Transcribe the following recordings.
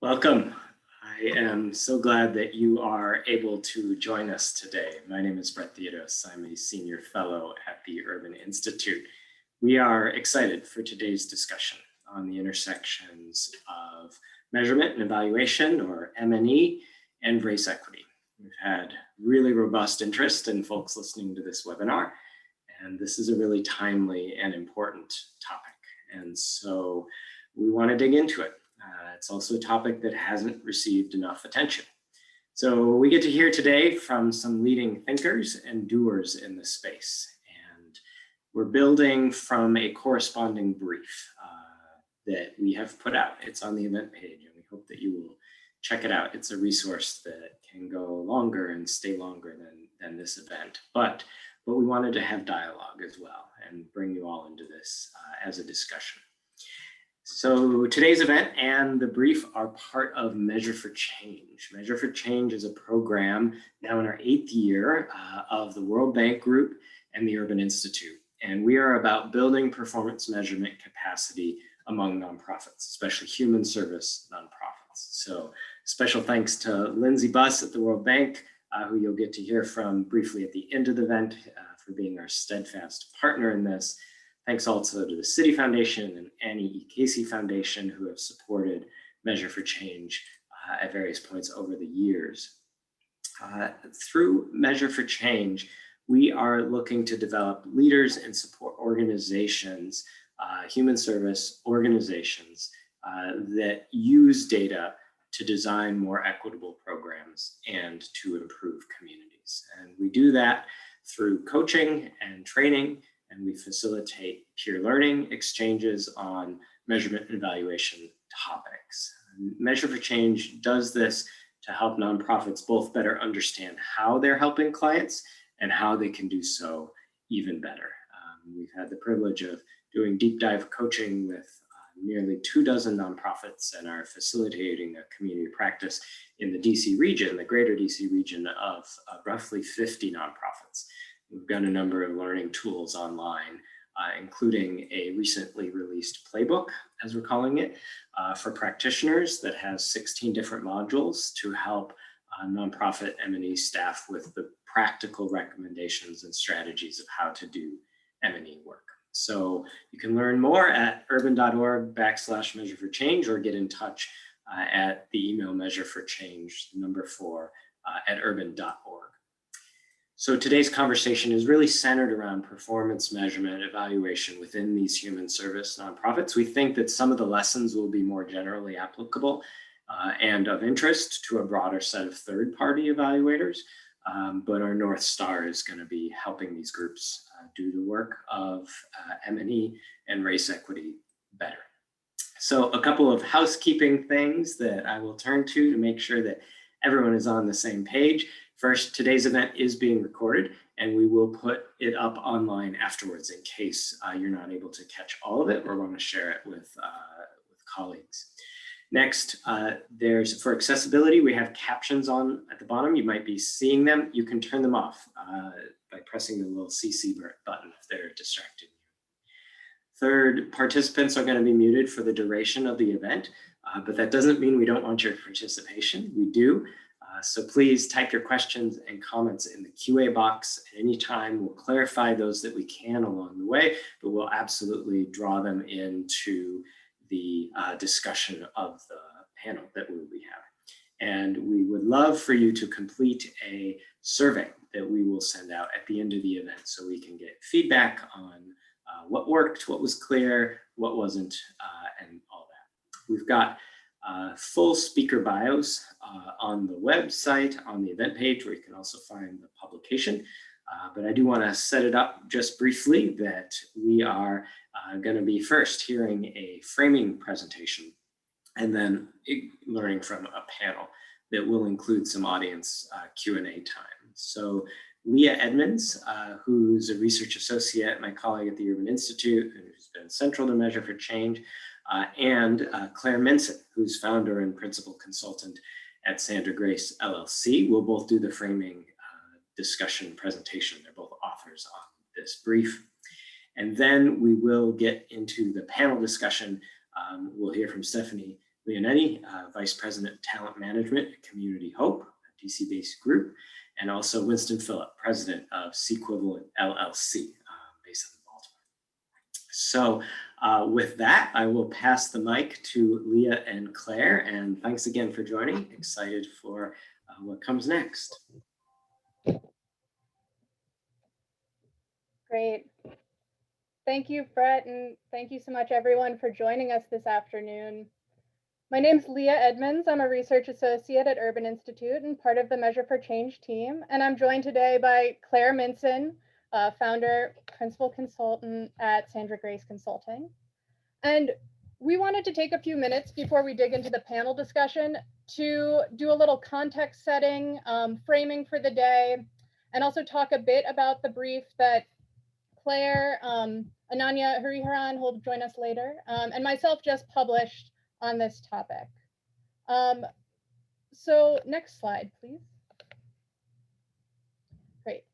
Welcome. I am so glad that you are able to join us today. My name is Brett Theodos. I'm a senior fellow at the Urban Institute. We are excited for today's discussion on the intersections of measurement and evaluation, or M&E, and race equity. We've had really robust interest in folks listening to this webinar, and this is a really timely and important topic. And so we want to dig into it. It's also a topic that hasn't received enough attention. So we get to hear today from some leading thinkers and doers in this space. And we're building from a corresponding brief that we have put out. It's on the event page, and we hope that you will check it out. It's a resource that can go longer and stay longer than this event. But we wanted to have dialogue as well and bring you all into this as a discussion. So today's event and the brief are part of Measure for Change. Measure for Change is a program now in our 8th year of the World Bank Group and the Urban Institute. And we are about building performance measurement capacity among nonprofits, especially human service nonprofits. So special thanks to Lindsay Buss at the World Bank, who you'll get to hear from briefly at the end of the event for being our steadfast partner in this. Thanks also to the City Foundation and Annie E. Casey Foundation, who have supported Measure for Change at various points over the years. Through Measure for Change, we are looking to develop leaders and support organizations, human service organizations that use data to design more equitable programs and to improve communities. And we do that through coaching and training, and we facilitate peer learning exchanges on measurement and evaluation topics. Measure for Change does this to help nonprofits both better understand how they're helping clients and how they can do so even better. We've had the privilege of doing deep dive coaching with nearly 24 nonprofits and are facilitating a community practice in the DC region, the greater DC region, of roughly 50 nonprofits. We've got a number of learning tools online, including a recently released playbook, as we're calling it, for practitioners that has 16 different modules to help nonprofit M&E staff with the practical recommendations and strategies of how to do M&E work. So you can learn more at urban.org/measure for change, or get in touch at the email measureforchange, number 4, at urban.org. So today's conversation is really centered around performance measurement evaluation within these human service nonprofits. We think that some of the lessons will be more generally applicable and of interest to a broader set of third-party evaluators, but our North Star is going to be helping these groups do the work of M&E and race equity better. So a couple of housekeeping things that I will turn to make sure that everyone is on the same page. First, today's event is being recorded, and we will put it up online afterwards in case you're not able to catch all of it or want to share it with colleagues. Next, for accessibility, we have captions on at the bottom. You might be seeing them. You can turn them off by pressing the little CC button if they're distracting you. Third, participants are going to be muted for the duration of the event, but that doesn't mean we don't want your participation. We do. So please type your questions and comments in the QA box at any time. We'll clarify those that we can along the way, but we'll absolutely draw them into the discussion of the panel that we will be having. And we would love for you to complete a survey that we will send out at the end of the event so we can get feedback on what worked, what was clear, what wasn't, and all that. We've got full speaker bios on the website, on the event page, where you can also find the publication. But I do want to set it up just briefly that we are going to be first hearing a framing presentation and then learning from a panel that will include some audience Q&A time. So Leah Edmonds, who's a research associate, my colleague at the Urban Institute, who's been central to Measure for Change, and Claire Minson, who's founder and principal consultant at Sandra Grace LLC, will both do the framing discussion presentation. They're both authors on this brief. And then we will get into the panel discussion. We'll hear from Stephanie Leonetti, Vice President of Talent Management at Community Hope, a DC-based group, and also Winston Phillip, President of Sequivalent LLC, based in Baltimore. So with that, I will pass the mic to Leah and Claire, and thanks again for joining. Excited for what comes next. Great. Thank you, Brett, and thank you so much, everyone, for joining us this afternoon. My name's Leah Edmonds. I'm a research associate at Urban Institute and part of the Measure for Change team. And I'm joined today by Claire Minson, founder, principal consultant at Sandra Grace Consulting. And we wanted to take a few minutes before we dig into the panel discussion to do a little context setting, framing for the day, and also talk a bit about the brief that Claire, Ananya Hariharan, who will join us later, and myself just published on this topic. So next slide, please. Great.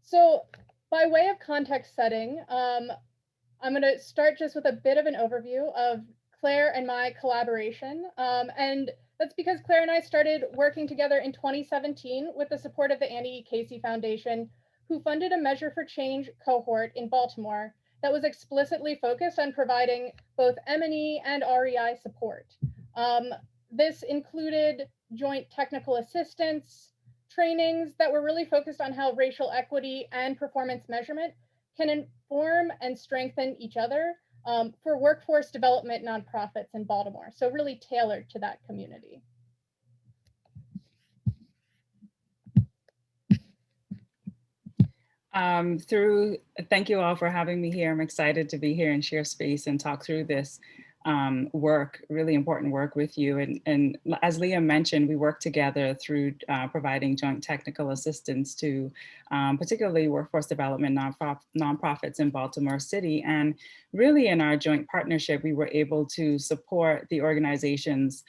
So by way of context setting, I'm going to start just with a bit of an overview of Claire and my collaboration. And that's because Claire and I started working together in 2017 with the support of the Annie E. Casey Foundation, who funded a Measure for Change cohort in Baltimore that was explicitly focused on providing both M&E and REI support. This included joint technical assistance, trainings that were really focused on how racial equity and performance measurement can inform and strengthen each other for workforce development nonprofits in Baltimore. So really tailored to that community. Thank you all for having me here. I'm excited to be here and share space and talk through this work, really important work with you. And as Leah mentioned, we work together through providing joint technical assistance to particularly workforce development nonprofits in Baltimore City. And really in our joint partnership, we were able to support the organization's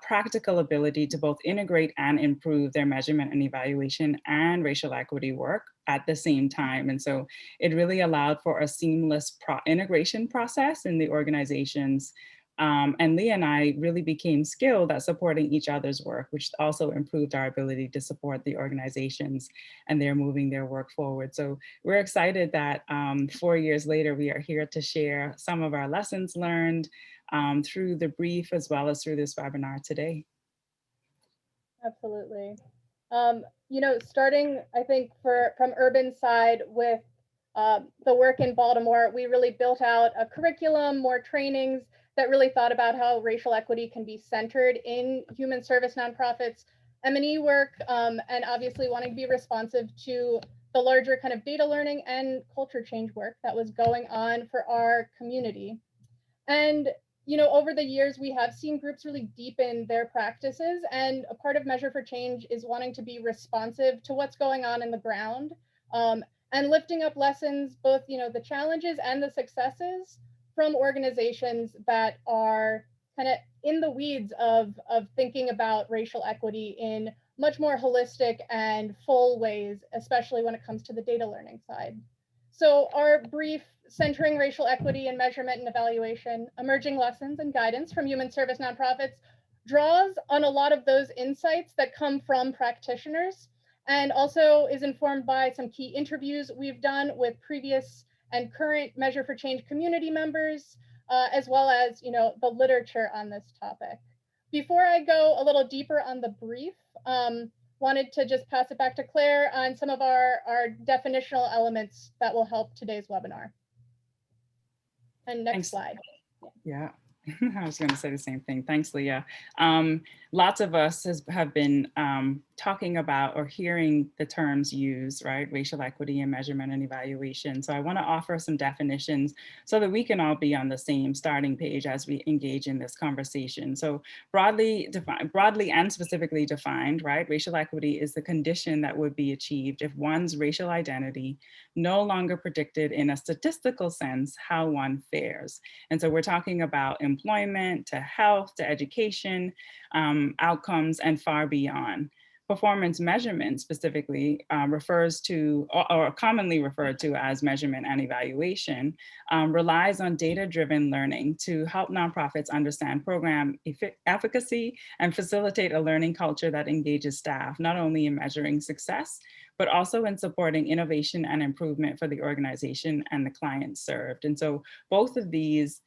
practical ability to both integrate and improve their measurement and evaluation and racial equity work at the same time. And so it really allowed for a seamless integration process in the organizations. And Leah and I really became skilled at supporting each other's work, which also improved our ability to support the organizations and they're moving their work forward. So we're excited that 4 years later, we are here to share some of our lessons learned through the brief as well as through this webinar today. Absolutely. You know, starting, I think, from Urban side with the work in Baltimore, we really built out a curriculum, more trainings that really thought about how racial equity can be centered in human service nonprofits, M&E work, and obviously wanting to be responsive to the larger kind of data learning and culture change work that was going on for our community. And you know, over the years, we have seen groups really deepen their practices, and a part of Measure for Change is wanting to be responsive to what's going on in the ground and lifting up lessons, both, you know, the challenges and the successes from organizations that are kind of in the weeds of thinking about racial equity in much more holistic and full ways, especially when it comes to the data learning side. So our brief, Centering Racial Equity in Measurement and Evaluation, Emerging Lessons and Guidance from Human Service Nonprofits, draws on a lot of those insights that come from practitioners and also is informed by some key interviews we've done with previous and current Measure for Change community members, as well as, you know, the literature on this topic. Before I go a little deeper on the brief, wanted to just pass it back to Claire on some of our definitional elements that will help today's webinar. And next slide. Yeah. I was going to say the same thing. Thanks, Leah. Lots of us have been talking about or hearing the terms used, right? Racial equity and measurement and evaluation. So I want to offer some definitions so that we can all be on the same starting page as we engage in this conversation. So broadly and specifically defined, right? Racial equity is the condition that would be achieved if one's racial identity no longer predicted in a statistical sense how one fares. And so we're talking about employment, to health, to education, outcomes, and far beyond. performance measurement specifically refers to, or commonly referred to as measurement and evaluation, relies on data-driven learning to help nonprofits understand program efficacy and facilitate a learning culture that engages staff, not only in measuring success, but also in supporting innovation and improvement for the organization and the clients served. And so both of these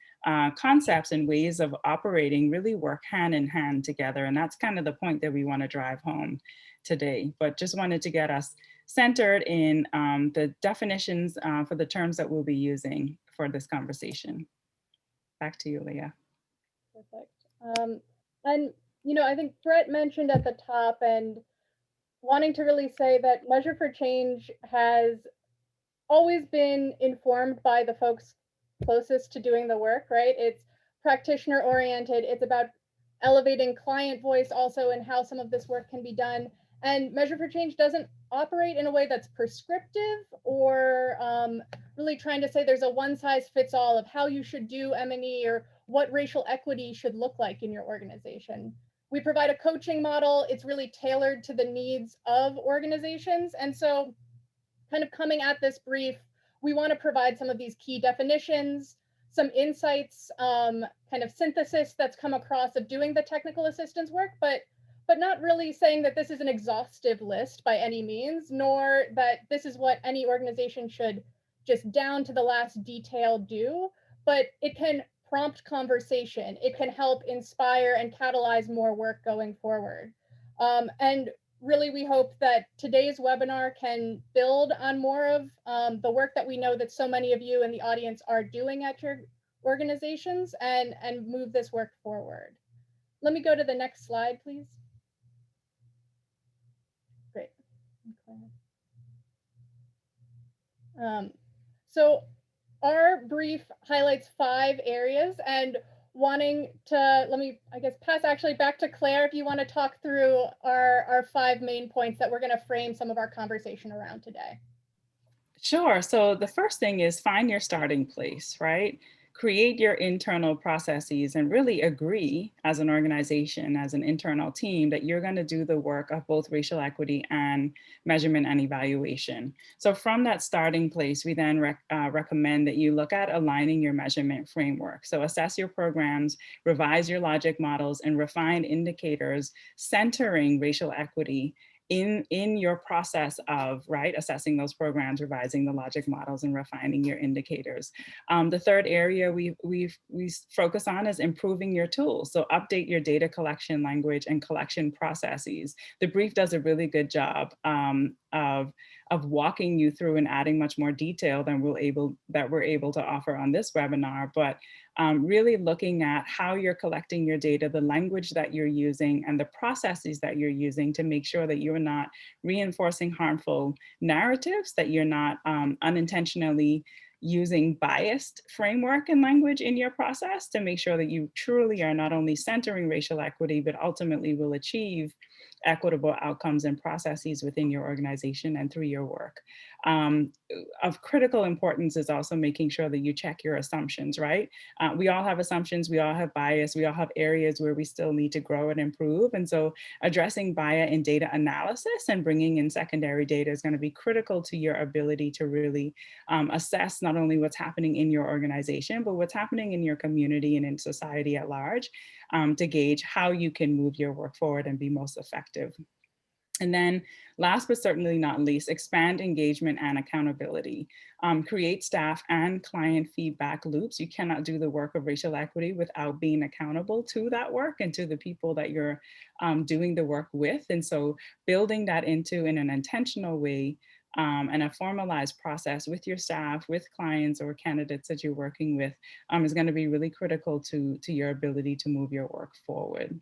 concepts and ways of operating really work hand in hand together. And that's kind of the point that we want to drive home today. But just wanted to get us centered in the definitions for the terms that we'll be using for this conversation. Back to you, Leah. Perfect. And, you know, I think Brett mentioned at the top, and wanting to really say that Measure for Change has always been informed by the folks closest to doing the work, right? It's practitioner oriented. It's about elevating client voice also in how some of this work can be done. And Measure for Change doesn't operate in a way that's prescriptive or really trying to say there's a one size fits all of how you should do M&E or what racial equity should look like in your organization. We provide a coaching model. It's really tailored to the needs of organizations. And so kind of coming at this brief, we want to provide some of these key definitions, some insights, kind of synthesis that's come across of doing the technical assistance work, but not really saying that this is an exhaustive list by any means, nor that this is what any organization should just down to the last detail do, but it can prompt conversation. It can help inspire and catalyze more work going forward. And really, we hope that today's webinar can build on more of the work that we know that so many of you in the audience are doing at your organizations and move this work forward. Let me go to the next slide, please. Great. Okay. So our brief highlights 5 areas, and wanting to, let me, I guess, pass actually back to Claire if you want to talk through our 5 main points that we're going to frame some of our conversation around today. Sure. So the first thing is find your starting place, right? Create your internal processes and really agree as an organization, as an internal team, that you're going to do the work of both racial equity and measurement and evaluation. So from that starting place, we then recommend that you look at aligning your measurement framework. So assess your programs, revise your logic models, and refine indicators centering racial equity in your process of assessing those programs, revising the logic models, and refining your indicators. The third area we focus on is improving your tools. So update your data collection language and collection processes. The brief does a really good job of walking you through and adding much more detail than we're able to offer on this webinar, but really looking at how you're collecting your data, the language that you're using, and the processes that you're using to make sure that you're not reinforcing harmful narratives, that you're not unintentionally using biased framework and language in your process, to make sure that you truly are not only centering racial equity, but ultimately will achieve equitable outcomes and processes within your organization and through your work. Of critical importance is also making sure that you check your assumptions, right? We all have assumptions, we all have bias, we all have areas where we still need to grow and improve. And so addressing bias in data analysis and bringing in secondary data is going to be critical to your ability to really assess not only what's happening in your organization, but what's happening in your community and in society at large, to gauge how you can move your work forward and be most effective. And then last but certainly not least, expand engagement and accountability. Create staff and client feedback loops. You cannot do the work of racial equity without being accountable to that work and to the people that you're doing the work with. And so building that into in an intentional way and a formalized process with your staff, with clients or candidates that you're working with is going to be really critical to your ability to move your work forward.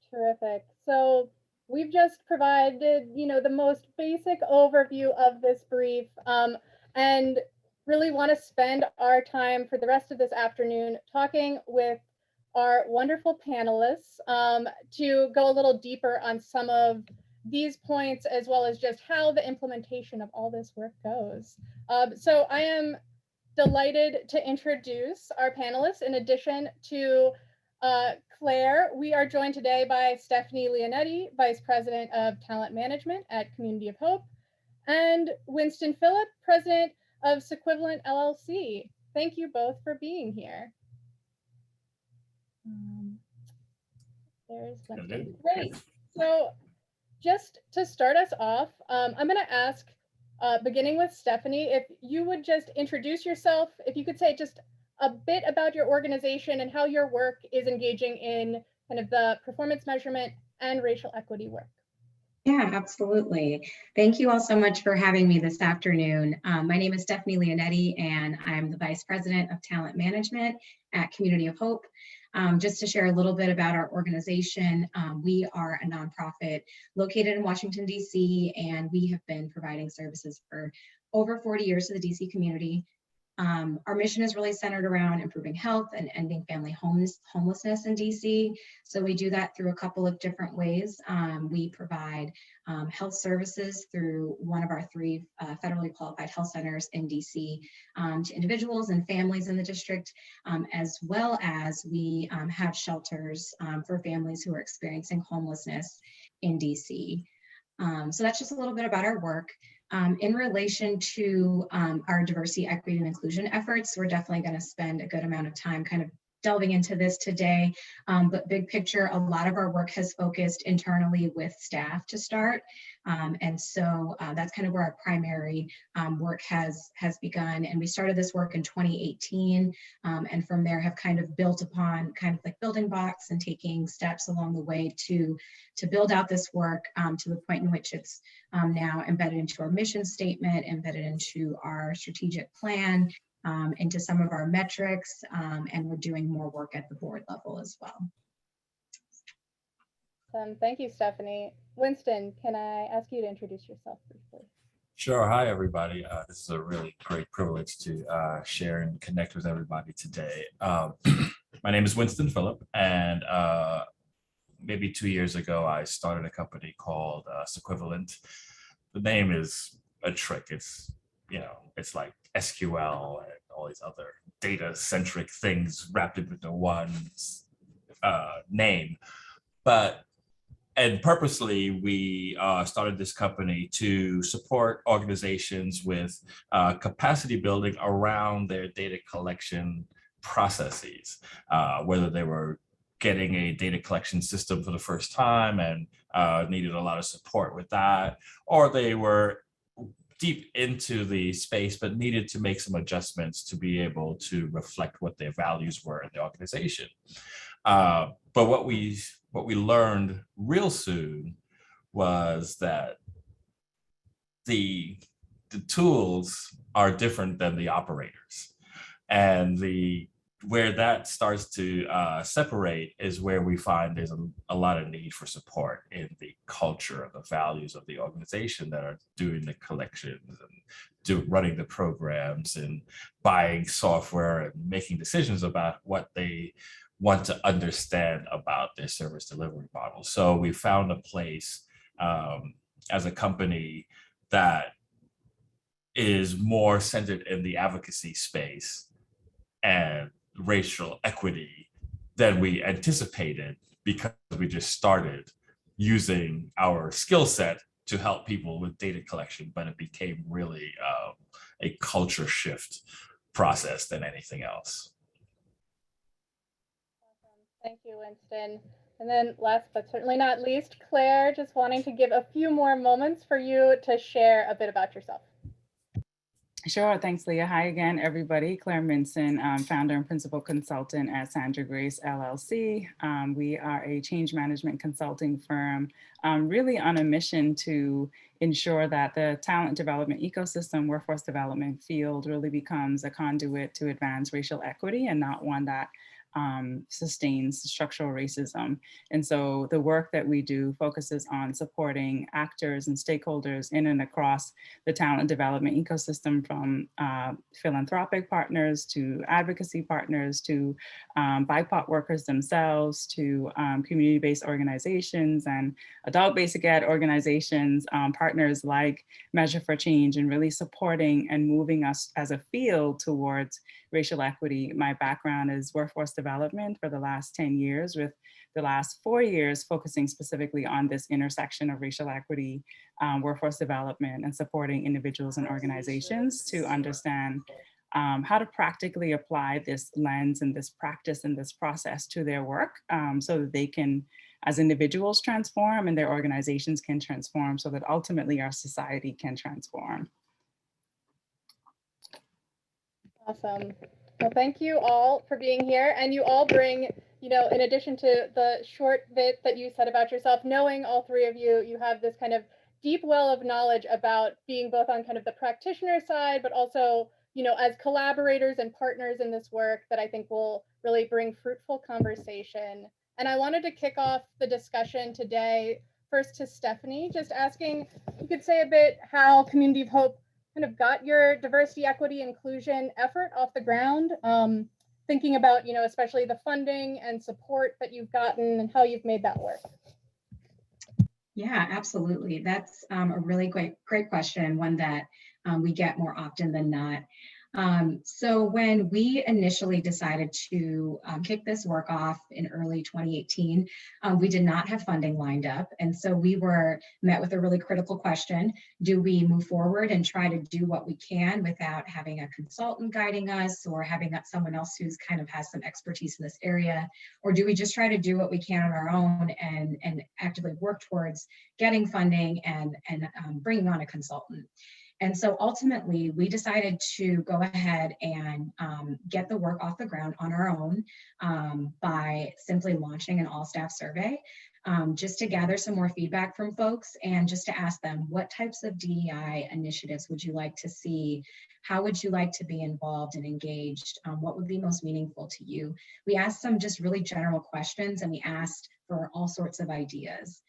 Terrific. So we've just provided, the most basic overview of this brief, and really want to spend our time for the rest of this afternoon talking with our wonderful panelists to go a little deeper on some of these points, as well as just how the implementation of all this work goes. So I am delighted to introduce our panelists. In addition to Claire, we are joined today by Stephanie Leonetti, Vice President of Talent Management at Community of Hope, and Winston Phillip, President of Sequivalent LLC. Thank you both for being here. There's Winston. Great. So just to start us off, I'm going to ask, beginning with Stephanie, if you would just introduce yourself, if you could say just a bit about your organization and how your work is engaging in kind of the performance measurement and racial equity work. Yeah, absolutely. Thank you all so much for having me this afternoon. My name is Stephanie Leonetti, and I'm the Vice President of Talent Management at Community of Hope. Just to share a little bit about our organization, we are a nonprofit located in Washington, D.C., and we have been providing services for over 40 years to the D.C. community. Our mission is really centered around improving health and ending family homelessness in DC. So we do that through a couple of different ways. We provide health services through one of our 3 federally qualified health centers in DC to individuals and families in the district, as well as we have shelters for families who are experiencing homelessness in DC. So that's just a little bit about our work. In relation to our diversity, equity, and inclusion efforts, we're definitely going to spend a good amount of time kind of delving into this today. But big picture, a lot of our work has focused internally with staff to start. And so that's kind of where our primary work has begun. And we started this work in 2018. And from there have kind of built upon kind of like building blocks and taking steps along the way to build out this work to the point in which it's now embedded into our mission statement, embedded into our strategic plan, into some of our metrics, and we're doing more work at the board level as well. Thank you, Stephanie. Winston, can I ask you to introduce yourself briefly? Sure. Hi, everybody. This is a really great privilege to share and connect with everybody today. My name is Winston Phillip, and maybe 2 years ago, I started a company called Sequivalent. The name is a trick. It's, you know, it's like SQL and all these other data-centric things wrapped into one name. And purposely, we started this company to support organizations with capacity building around their data collection processes, whether they were getting a data collection system for the first time and needed a lot of support with that, or they were deep into the space but needed to make some adjustments to be able to reflect what their values were in the organization. But what we learned real soon was that the tools are different than the operators, and where that starts to separate is where we find there's a lot of need for support in the culture, the values of the organization that are doing the collections and running the programs and buying software and making decisions about what they want to understand about their service delivery model. So we found a place as a company that is more centered in the advocacy space and racial equity than we anticipated, because we just started using our skill set to help people with data collection, but it became really a culture shift process than anything else. Awesome. Thank you, Winston. And then last but certainly not least, Claire, just wanting to give a few more moments for you to share a bit about yourself. Sure, thanks, Leah. Hi again, everybody. Claire Minson, founder and principal consultant at Sandra Grace LLC. We are a change management consulting firm, really on a mission to ensure that the talent development ecosystem, workforce development field really becomes a conduit to advance racial equity and not one that sustains structural racism. And so the work that we do focuses on supporting actors and stakeholders in and across the talent development ecosystem, from philanthropic partners to advocacy partners to BIPOC workers themselves to community-based organizations and adult basic ed organizations, partners like Measure for Change, and really supporting and moving us as a field towards racial equity. My background is workforce development development for the last 10 years, with the last 4 years focusing specifically on this intersection of racial equity, workforce development, and supporting individuals and organizations to understand how to practically apply this lens and this practice and this process to their work, so that they can, as individuals, transform and their organizations can transform, so that ultimately our society can transform. Awesome. Well, thank you all for being here. And you all bring, you know, in addition to the short bit that you said about yourself, knowing all three of you, you have this kind of deep well of knowledge about being both on kind of the practitioner side, but also, you know, as collaborators and partners in this work that I think will really bring fruitful conversation. And I wanted to kick off the discussion today first to Stephanie, just asking if you could say a bit how Community of Hope kind of got your diversity, equity, inclusion effort off the ground, thinking about, you know, especially the funding and support that you've gotten and how you've made that work. Yeah, absolutely. That's a really great question, one that we get more often than not. So when we initially decided to kick this work off in early 2018, we did not have funding lined up. And so we were met with a really critical question. Do we move forward and try to do what we can without having a consultant guiding us or having someone else who's kind of has some expertise in this area? Or do we just try to do what we can on our own and actively work towards getting funding and bringing on a consultant? And so ultimately, we decided to go ahead and get the work off the ground on our own by simply launching an all-staff survey, just to gather some more feedback from folks and just to ask them, what types of DEI initiatives would you like to see? How would you like to be involved and engaged? What would be most meaningful to you? We asked some just really general questions, and we asked for all sorts of ideas.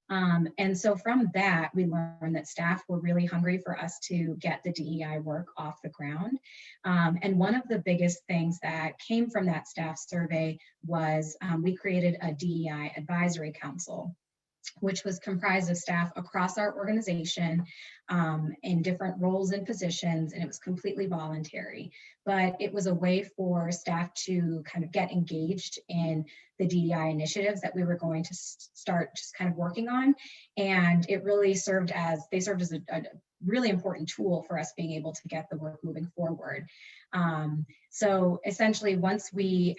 And so from that, we learned that staff were really hungry for us to get the DEI work off the ground. And one of the biggest things that came from that staff survey was we created a DEI Advisory Council, which was comprised of staff across our organization in different roles and positions, and it was completely voluntary. But it was a way for staff to kind of get engaged in the DEI initiatives that we were going to start just kind of working on. And it really served as a really important tool for us being able to get the work moving forward. So essentially,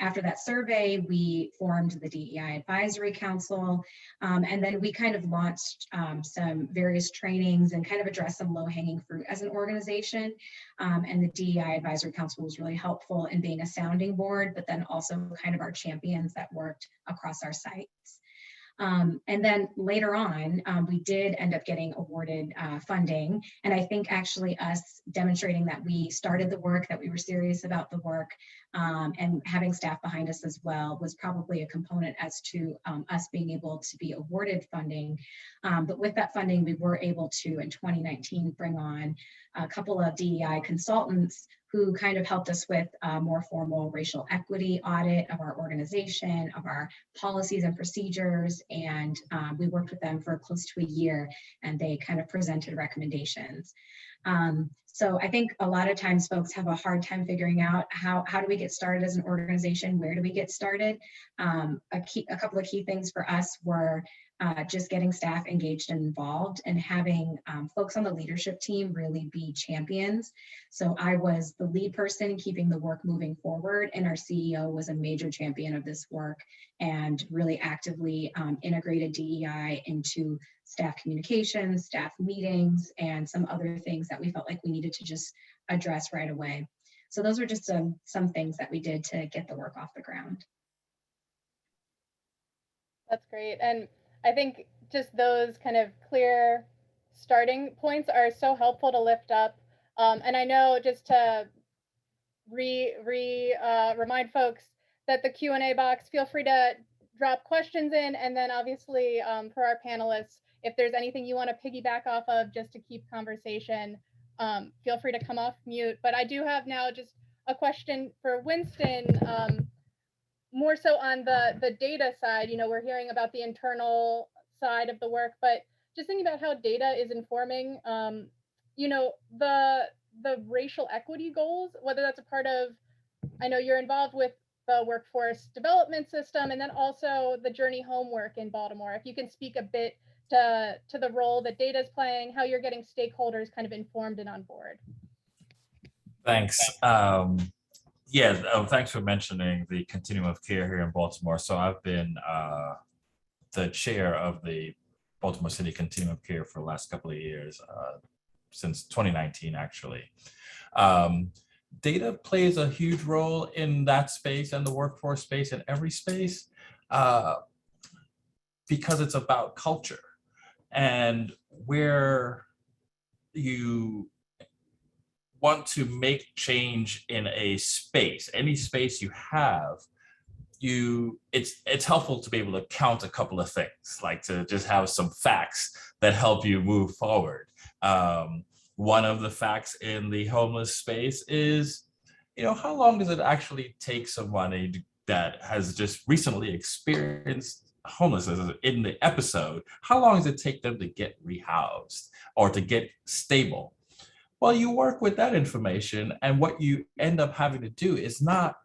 after that survey, we formed the DEI Advisory Council, and then we kind of launched some various trainings and kind of addressed some low-hanging fruit as an organization. And the DEI Advisory Council was really helpful in being a sounding board, but then also kind of our champions that worked across our sites. And then later on, we did end up getting awarded funding. And I think actually us demonstrating that we started the work, that we were serious about the work, and having staff behind us as well was probably a component as to us being able to be awarded funding. But with that funding, we were able to, in 2019, bring on a couple of DEI consultants who kind of helped us with a more formal racial equity audit of our organization, of our policies and procedures. And we worked with them for close to a year, and they kind of presented recommendations. So I think a lot of times folks have a hard time figuring out how do we get started as an organization? Where do we get started? A couple of key things for us were just getting staff engaged and involved, and having folks on the leadership team really be champions. So I was the lead person keeping the work moving forward, and our CEO was a major champion of this work and really actively integrated DEI into staff communications, staff meetings, and some other things that we felt like we needed to just address right away. So those were just some things that we did to get the work off the ground. That's great. And I think just those kind of clear starting points are so helpful to lift up. And I know, just to remind folks, that the Q&A box, feel free to drop questions in, and then obviously for our panelists, if there's anything you want to piggyback off of just to keep conversation, feel free to come off mute. But I do have now just a question for Winston, more so on the data side. You know, we're hearing about the internal side of the work, but just thinking about how data is informing, you know, the racial equity goals, whether that's a part of, I know you're involved with the workforce development system, and then also the Journey Homework in Baltimore. If you can speak a bit to the role that data is playing, how you're getting stakeholders kind of informed and on board. Thanks. Thanks for mentioning the Continuum of Care here in Baltimore. So I've been the chair of the Baltimore City Continuum of Care for the last couple of years, since 2019, actually. Data plays a huge role in that space and the workforce space and every space because it's about culture. And where you want to make change in a space, any space you have, it's helpful to be able to count a couple of things, like to just have some facts that help you move forward. One of the facts in the homeless space is, how long does it actually take somebody that has just recently experienced homelessness in the episode, how long does it take them to get rehoused or to get stable? Well, you work with that information, and what you end up having to do is not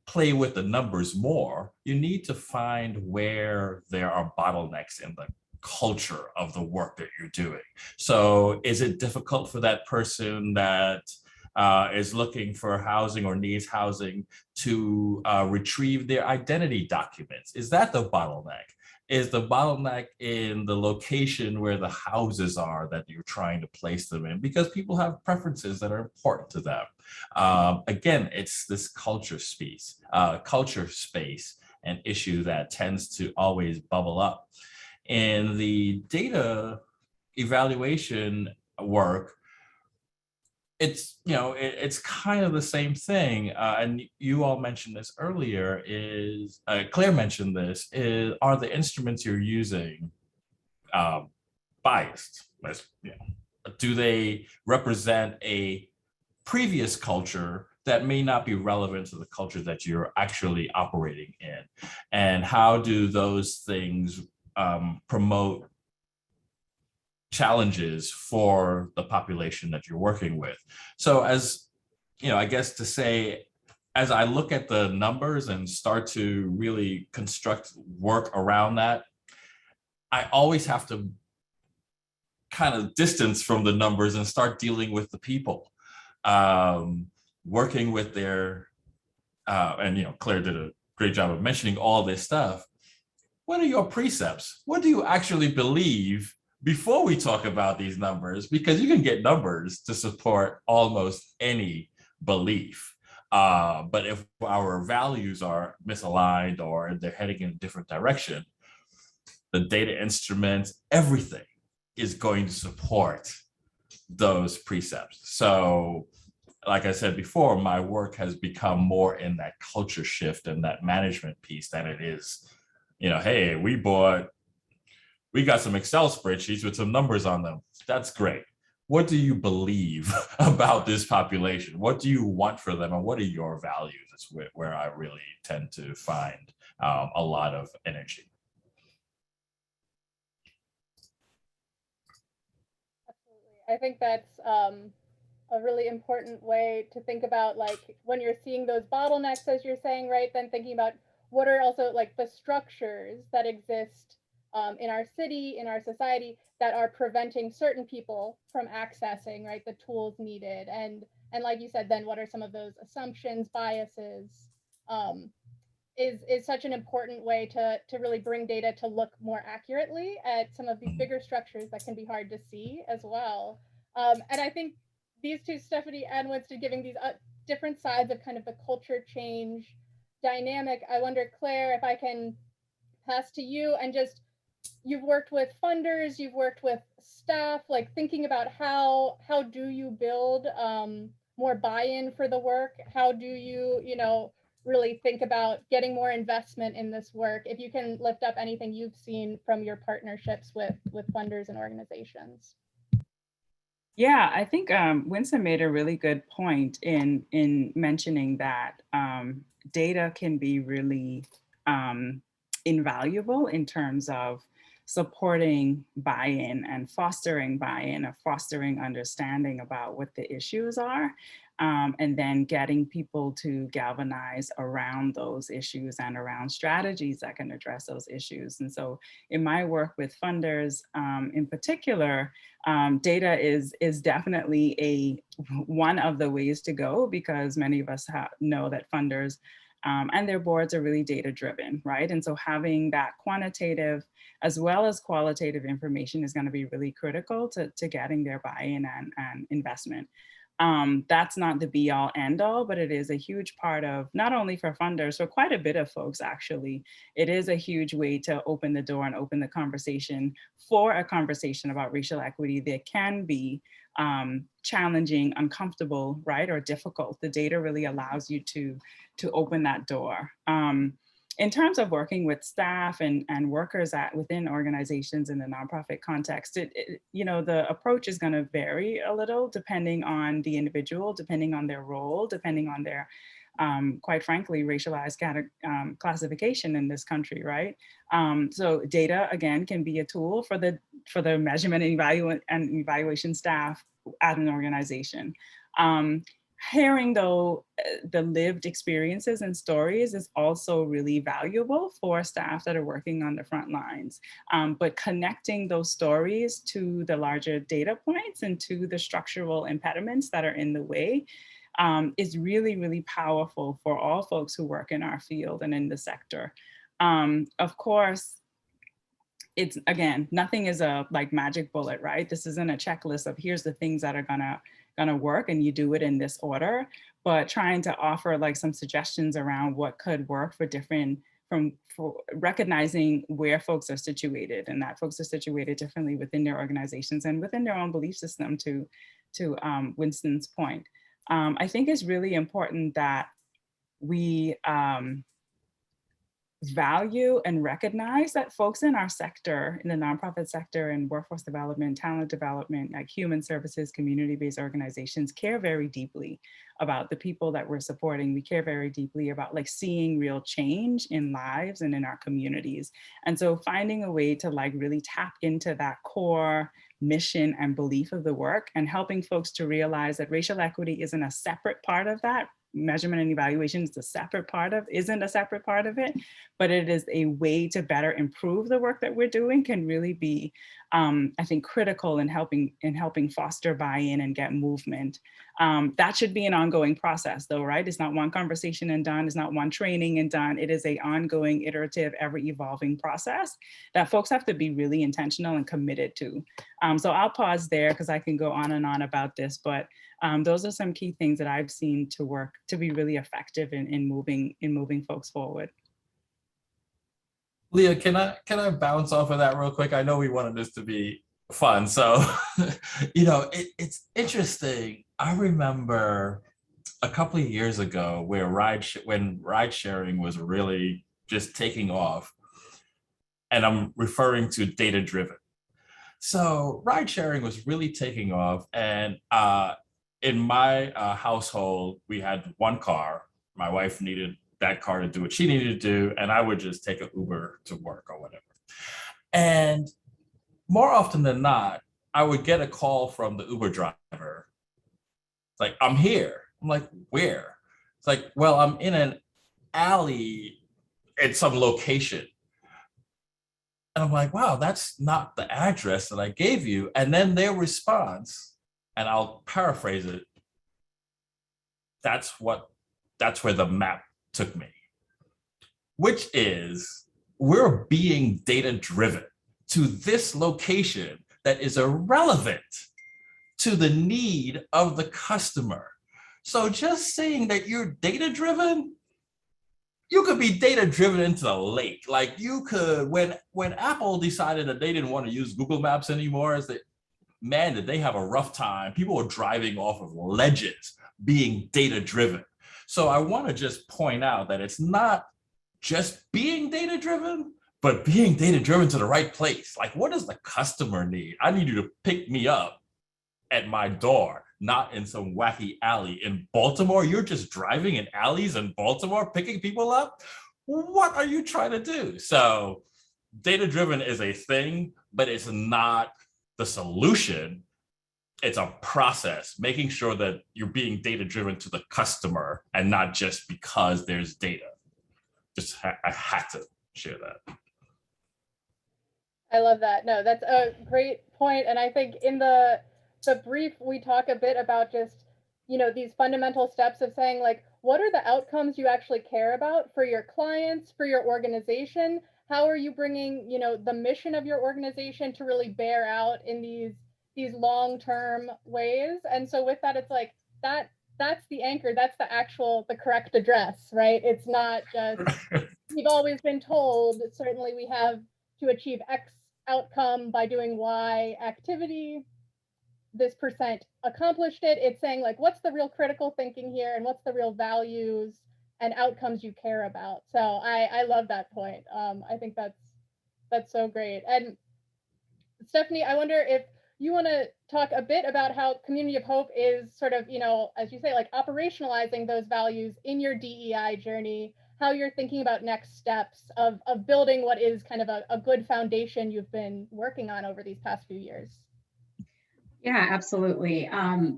play with the numbers more. You need to find where there are bottlenecks in the culture of the work that you're doing. So is it difficult for that person that is looking for housing or needs housing to retrieve their identity documents? Is that the bottleneck? Is the bottleneck in the location where the houses are that you're trying to place them in? Because people have preferences that are important to them. Again, it's this culture space and issue that tends to always bubble up. In the data evaluation work, it's kind of the same thing, and you all mentioned this earlier. Is Claire mentioned this? Are the instruments you're using biased? Do they represent a previous culture that may not be relevant to the culture that you're actually operating in? And how do those things promote challenges for the population that you're working with? So as I guess to say, as I look at the numbers and start to really construct work around that, I always have to kind of distance from the numbers and start dealing with the people, working with their, and Claire did a great job of mentioning all this stuff. What are your precepts? What do you actually believe before we talk about these numbers? Because you can get numbers to support almost any belief. But if our values are misaligned or they're heading in a different direction, the data instruments, everything is going to support those precepts. So like I said before, my work has become more in that culture shift and that management piece than it is, hey, we got some Excel spreadsheets with some numbers on them. That's great. What do you believe about this population? What do you want for them? And what are your values? That's where I really tend to find a lot of energy. Absolutely. I think that's a really important way to think about, like, when you're seeing those bottlenecks, as you're saying, right, then thinking about what are also like the structures that exist in our city, in our society, that are preventing certain people from accessing, right, the tools needed. And like you said, then what are some of those assumptions, biases, is such an important way to really bring data to look more accurately at some of these bigger structures that can be hard to see as well. And I think these two, Stephanie and Winston, giving these different sides of kind of the culture change dynamic. I wonder, Claire, if I can pass to you, and just, you've worked with funders, you've worked with staff, like thinking about how do you build more buy-in for the work? How do you, really think about getting more investment in this work? If you can lift up anything you've seen from your partnerships with funders and organizations. Yeah, I think Winston made a really good point in mentioning that data can be really invaluable in terms of supporting buy-in and fostering understanding about what the issues are, and then getting people to galvanize around those issues and around strategies that can address those issues. And so in my work with funders in particular, data is definitely one of the ways to go, because many of us know that funders and their boards are really data driven, right? And so having that quantitative as well as qualitative information is going to be really critical to getting their buy-in and investment. That's not the be all end all, but it is a huge part of, not only for funders, for quite a bit of folks actually, it is a huge way to open the door and open the conversation for a conversation about racial equity that can be challenging, uncomfortable, right, or difficult. The data really allows you to open that door. In terms of working with staff and workers within organizations in the nonprofit context, the approach is going to vary a little depending on the individual, depending on their role, depending on their, quite frankly, racialized classification in this country, right? So data, again, can be a tool for the measurement and evaluation staff at an organization. Hearing though the lived experiences and stories is also really valuable for staff that are working on the front lines. But connecting those stories to the larger data points and to the structural impediments that are in the way is really, really powerful for all folks who work in our field and in the sector. Of course, it's, again, nothing is a magic bullet, right? This isn't a checklist of here's the things that are gonna work and you do it in this order, but trying to offer some suggestions around what could work for recognizing where folks are situated, and that folks are situated differently within their organizations and within their own belief system, to Winston's point. I think it's really important that we value and recognize that folks in our sector, in the nonprofit sector and workforce development, talent development, like human services, community-based organizations, care very deeply about the people that we're supporting. We care very deeply about seeing real change in lives and in our communities. And so finding a way to really tap into that core mission and belief of the work, and helping folks to realize that racial equity isn't a separate part of that. Measurement and evaluation isn't a separate part of it, but it is a way to better improve the work that we're doing, can really be, I think, critical in helping foster buy-in and get movement. That should be an ongoing process though, right? It's not one conversation and done, it's not one training and done. It is an ongoing, iterative, ever-evolving process that folks have to be really intentional and committed to. So I'll pause there because I can go on and on about this, but those are some key things that I've seen to work to be really effective in moving folks forward. Leah, can I bounce off of that real quick? I know we wanted this to be fun, so it's interesting. I remember a couple of years ago when ride sharing was really just taking off, and I'm referring to data driven. So ride sharing was really taking off, and in my household, we had one car. My wife needed that car to do what she needed to do, and I would just take an Uber to work or whatever. And more often than not, I would get a call from the Uber driver. It's like, I'm here. I'm like, where? It's like, well, I'm in an alley at some location. And I'm like, wow, that's not the address that I gave you. And then their response, and I'll paraphrase it, that's where the map took me, which is, we're being data driven to this location that is irrelevant to the need of the customer. So just saying that you're data driven, you could be data driven into the lake. Like you could, when Apple decided that they didn't want to use Google Maps anymore, man, did they have a rough time. People were driving off of ledges, being data driven. So I want to just point out that it's not just being data driven, but being data driven to the right place. Like, what does the customer need? I need you to pick me up at my door, not in some wacky alley in Baltimore. You're just driving in alleys in Baltimore, picking people up. What are you trying to do? So data-driven is a thing, but it's not the solution. It's a process, making sure that you're being data-driven to the customer and not just because there's data. I had to share that. I love that. No, that's a great point. And I think in the brief, we talk a bit about just, these fundamental steps of saying, like, what are the outcomes you actually care about for your clients, for your organization? How are you bringing, the mission of your organization to really bear out in these long-term ways? And so with that, it's like that's the anchor, that's the correct address, right? It's not just, we've always been told, certainly we have to achieve X outcome by doing Y activity, this percent accomplished it. It's saying, like, what's the real critical thinking here, and what's the real values and outcomes you care about? So I love that point. I think that's so great. And Stephanie, I wonder if you want to talk a bit about how Community of Hope is sort of, as you say, like, operationalizing those values in your DEI journey, how you're thinking about next steps of building what is kind of a good foundation you've been working on over these past few years. Yeah, absolutely.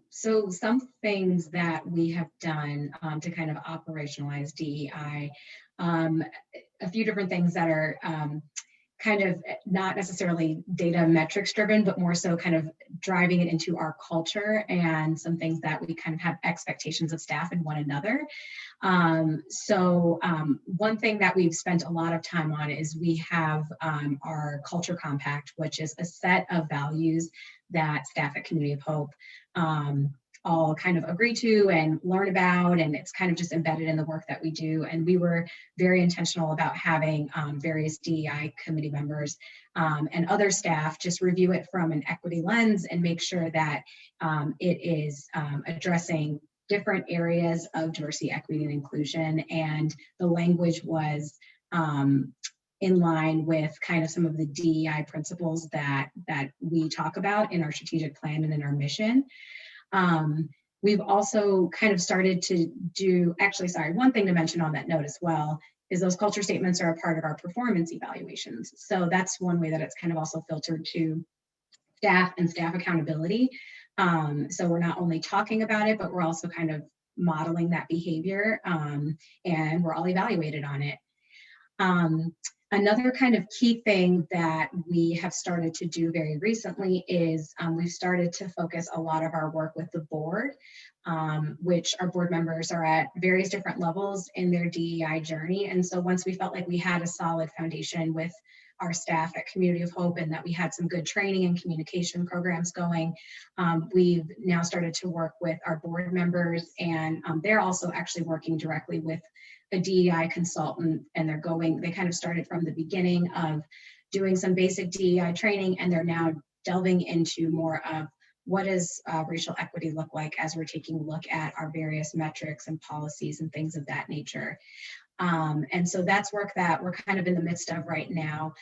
So some things that we have done to kind of operationalize DEI, a few different things that are kind of not necessarily data metrics driven, but more so kind of driving it into our culture, and some things that we kind of have expectations of staff and one another. One thing that we've spent a lot of time on is we have our culture compact, which is a set of values that staff at Community of Hope all kind of agree to and learn about, and it's kind of just embedded in the work that we do. And we were very intentional about having various DEI committee members and other staff just review it from an equity lens and make sure that it is addressing different areas of diversity, equity, and inclusion. And the language was in line with kind of some of the DEI principles that we talk about in our strategic plan and in our mission. We've also kind of started to do, one thing to mention on that note as well is those culture statements are a part of our performance evaluations. So that's one way that it's kind of also filtered to staff and staff accountability. So we're not only talking about it, but we're also kind of modeling that behavior, and we're all evaluated on it. Another kind of key thing that we have started to do very recently is we've started to focus a lot of our work with the board, which our board members are at various different levels in their DEI journey. And so once we felt like we had a solid foundation with our staff at Community of Hope and that we had some good training and communication programs going, we've now started to work with our board members, and they're also actually working directly with a DEI consultant, and they kind of started from the beginning of doing some basic DEI training, and they're now delving into more of what does racial equity look like as we're taking a look at our various metrics and policies and things of that nature. And so that's work that we're kind of in the midst of right now,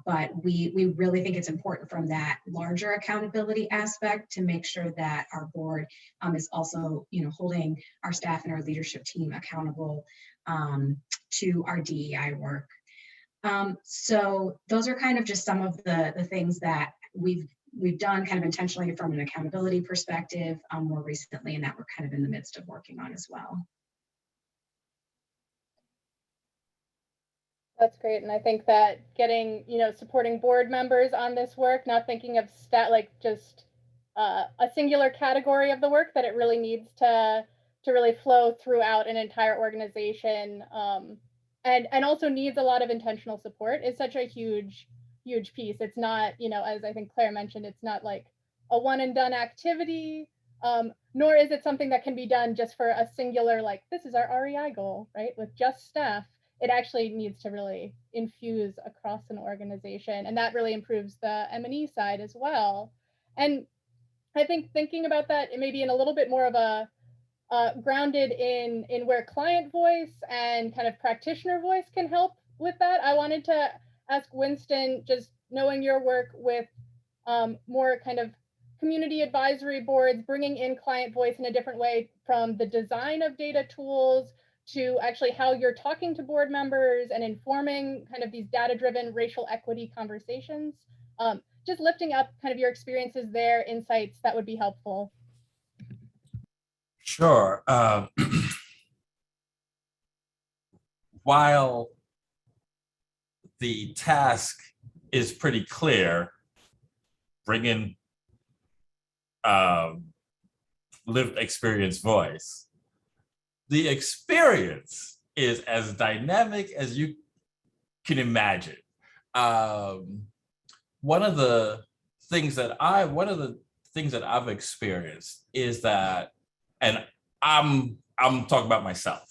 but we really think it's important from that larger accountability aspect to make sure that our board is also, holding our staff and our leadership team accountable to our DEI work. So those are kind of just some of the things that we've done kind of intentionally from an accountability perspective more recently, and that we're kind of in the midst of working on as well. That's great. And I think that getting, supporting board members on this work, not thinking of just a singular category of the work, that it really needs to really flow throughout an entire organization, and also needs a lot of intentional support, is such a huge piece. It's not, as I think Claire mentioned, it's not like a one and done activity, nor is it something that can be done just for a singular, like, this is our REI goal, right, with just staff. It actually needs to really infuse across an organization, and that really improves the M&E side as well. And I think thinking about that maybe in a little bit more of a grounded in where client voice and kind of practitioner voice can help with that, I wanted to ask Winston, just knowing your work with more kind of community advisory boards, bringing in client voice in a different way, from the design of data tools to actually how you're talking to board members and informing kind of these data-driven racial equity conversations. Just lifting up kind of your experiences there, insights that would be helpful. Sure. While the task is pretty clear, bringing lived experience voice, the experience is as dynamic as you can imagine. One of the things that I've experienced is that, and I'm talking about myself,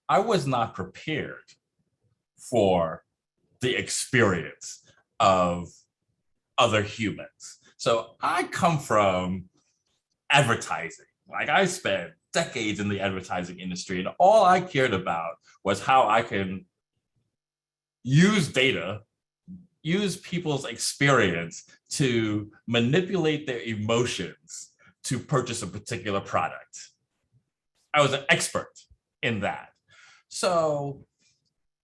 I was not prepared for the experience of other humans. So I come from advertising. Like, I spent decades in the advertising industry, and all I cared about was how I can use data, use people's experience to manipulate their emotions to purchase a particular product. I was an expert in that. So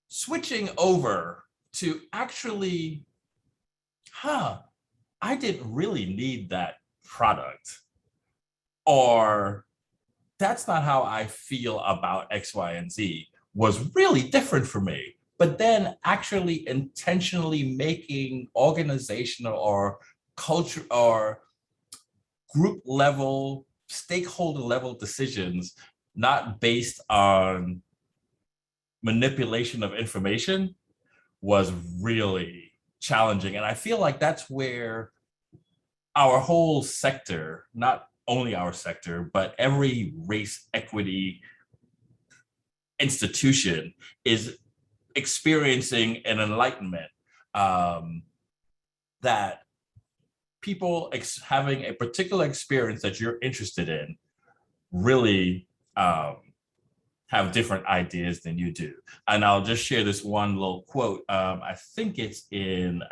switching over to actually, I didn't really need that product, or that's not how I feel about X, Y, and Z, was really different for me. But then actually intentionally making organizational or culture or group level, stakeholder level decisions, not based on manipulation of information, was really challenging. And I feel like that's where our whole sector, not only our sector, but every race equity institution, is experiencing an enlightenment, that people having a particular experience that you're interested in really have different ideas than you do. And I'll just share this one little quote. I think it's in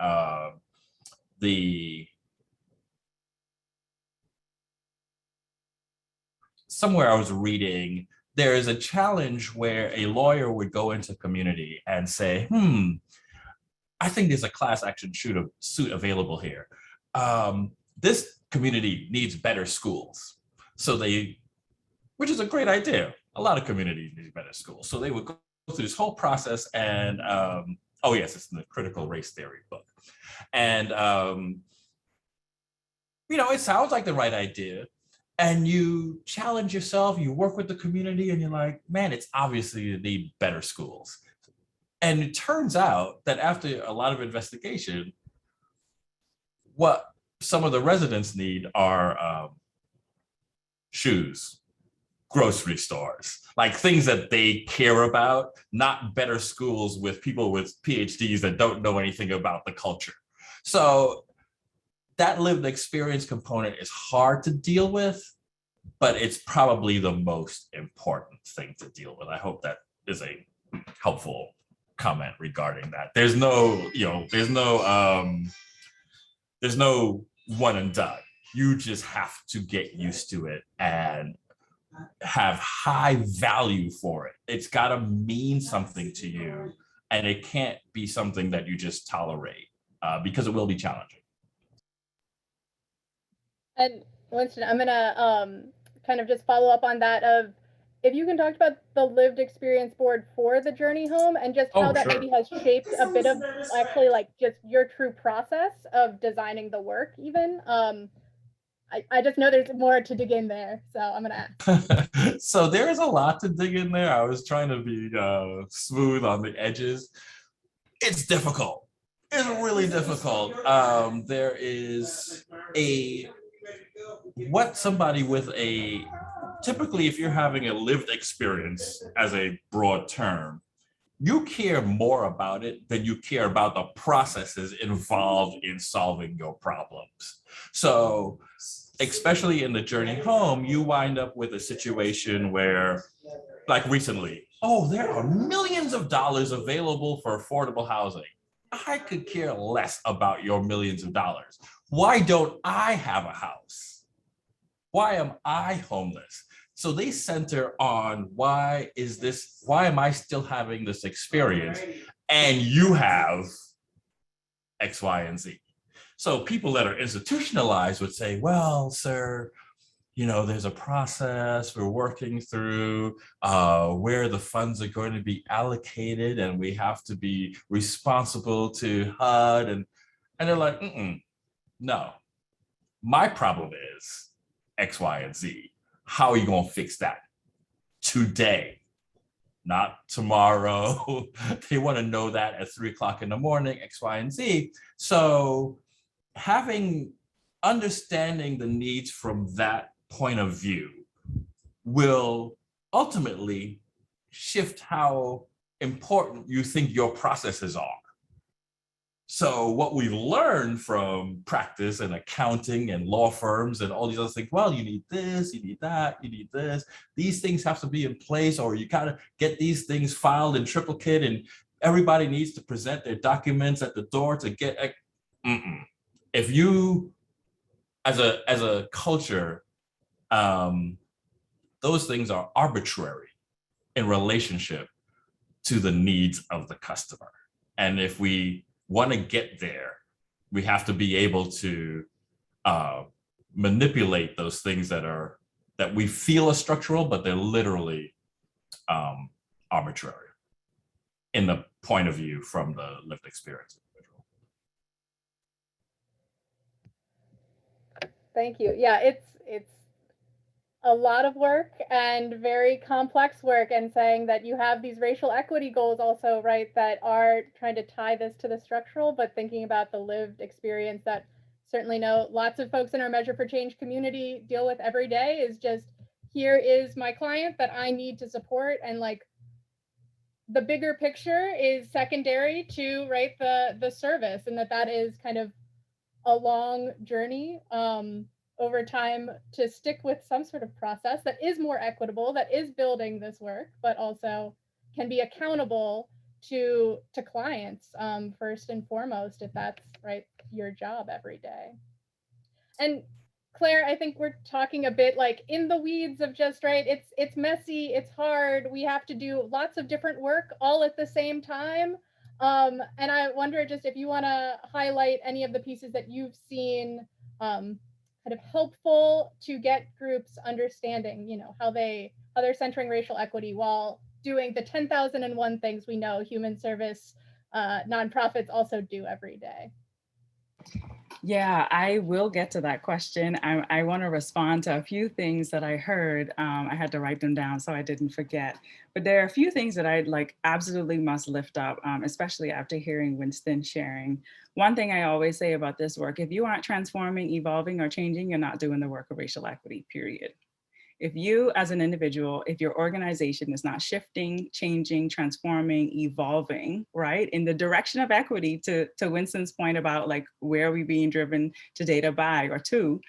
somewhere I was reading, there is a challenge where a lawyer would go into a community and say, I think there's a class action suit available here. This community needs better schools. So which is a great idea. A lot of communities need better schools. So they would go through this whole process, and oh yes, it's in the critical race theory book. And it sounds like the right idea. And you challenge yourself, you work with the community, and you're like, man, it's obviously you need better schools. And it turns out that after a lot of investigation, what some of the residents need are shoes, grocery stores, like things that they care about, not better schools with people with PhDs that don't know anything about the culture. So that lived experience component is hard to deal with, but it's probably the most important thing to deal with. I hope that is a helpful comment regarding that. There's no one and done. You just have to get used to it and have high value for it. It's got to mean something to you, and it can't be something that you just tolerate, because it will be challenging. And Winston, I'm gonna kind of just follow up on that of, if you can talk about the lived experience board for the journey home and just how that maybe has shaped a bit of actually like just your true process of designing the work even. I just know there's more to dig in there, so I'm gonna ask. So there is a lot to dig in there. I was trying to be smooth on the edges. It's difficult. It's really difficult. There is typically if you're having a lived experience as a broad term, you care more about it than you care about the processes involved in solving your problems. So especially in the journey home, you wind up with a situation where, like recently, there are millions of dollars available for affordable housing. I could care less about your millions of dollars. Why don't I have a house? Why am I homeless? So they center on why am I still having this experience and you have X, Y, and Z. So people that are institutionalized would say, well, sir, there's a process we're working through where the funds are going to be allocated, and we have to be responsible to HUD. And they're like, no, my problem is X, Y, and Z. How are you going to fix that today? Not tomorrow. They want to know that at 3 o'clock in the morning, X, Y, and Z. So understanding the needs from that point of view will ultimately shift how important you think your processes are. So what we've learned from practice and accounting and law firms and all these other things, well, you need this, you need that, you need this. These things have to be in place, or you gotta get these things filed in triplicate, and everybody needs to present their documents at the door to get. If you, as a culture, those things are arbitrary in relationship to the needs of the customer. And if we want to get there, we have to be able to manipulate those things that we feel are structural, but they're literally arbitrary in the point of view from the lived experience. Thank you. Yeah, it's a lot of work and very complex work, and saying that you have these racial equity goals also, right, that are trying to tie this to the structural, but thinking about the lived experience that certainly know lots of folks in our Measure for Change community deal with every day, is just, here is my client that I need to support, and like the bigger picture is secondary to, right, the service, and that is kind of a long journey over time to stick with some sort of process that is more equitable, that is building this work, but also can be accountable to clients first and foremost, if that's, right, your job every day. And Claire, I think we're talking a bit like in the weeds of just, right, it's messy, it's hard, we have to do lots of different work all at the same time. And I wonder just if you want to highlight any of the pieces that you've seen kind of helpful to get groups understanding, how they're centering racial equity while doing the 10,001 things we know human service nonprofits also do every day. Yeah, I will get to that question. I want to respond to a few things that I heard. I had to write them down so I didn't forget. But there are a few things that I absolutely must lift up, especially after hearing Winston sharing. One thing I always say about this work: if you aren't transforming, evolving, or changing, you're not doing the work of racial equity, period. If you as an individual, if your organization is not shifting, changing, transforming, evolving, right, in the direction of equity, to Winston's point about where are we being driven to data by or to,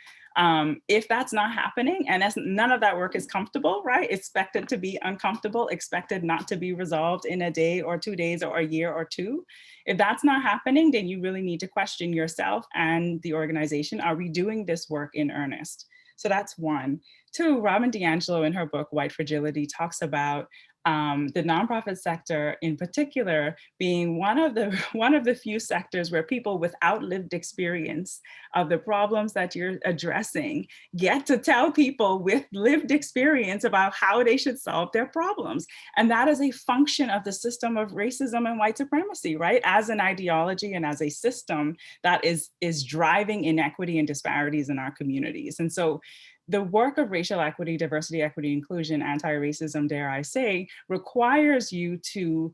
if that's not happening, and none of that work is comfortable, right, expected to be uncomfortable, expected not to be resolved in a day or 2 days or a year or two, if that's not happening, then you really need to question yourself and the organization. Are we doing this work in earnest? So that's one. Two, Robin DiAngelo in her book, White Fragility, talks about the nonprofit sector in particular being one of the few sectors where people without lived experience of the problems that you're addressing get to tell people with lived experience about how they should solve their problems. And that is a function of the system of racism and white supremacy, right? As an ideology and as a system that is driving inequity and disparities in our communities. And so the work of racial equity, diversity, equity, inclusion, anti-racism, dare I say, requires you to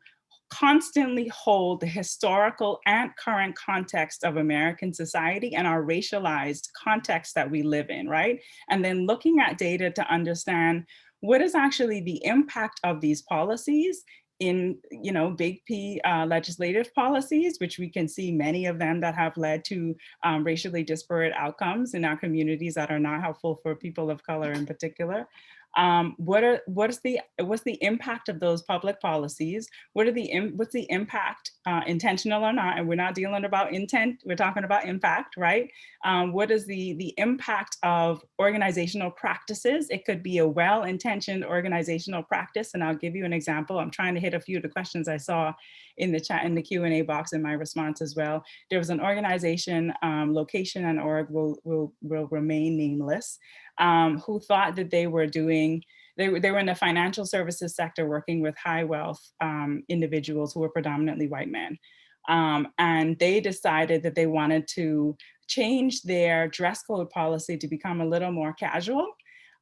constantly hold the historical and current context of American society and our racialized context that we live in, right? And then looking at data to understand what is actually the impact of these policies in, big P legislative policies, which we can see many of them that have led to racially disparate outcomes in our communities that are not helpful for people of color in particular. What's the impact of those public policies? What's the impact, intentional or not? And we're not dealing about intent, we're talking about impact, right? What is the impact of organizational practices? It could be a well-intentioned organizational practice. And I'll give you an example. I'm trying to hit a few of the questions I saw in the chat, in the Q&A box in my response as well. There was an organization, location and org will remain nameless, who thought that they were doing, they were in the financial services sector working with high wealth individuals who were predominantly white men. And they decided that they wanted to change their dress code policy to become a little more casual.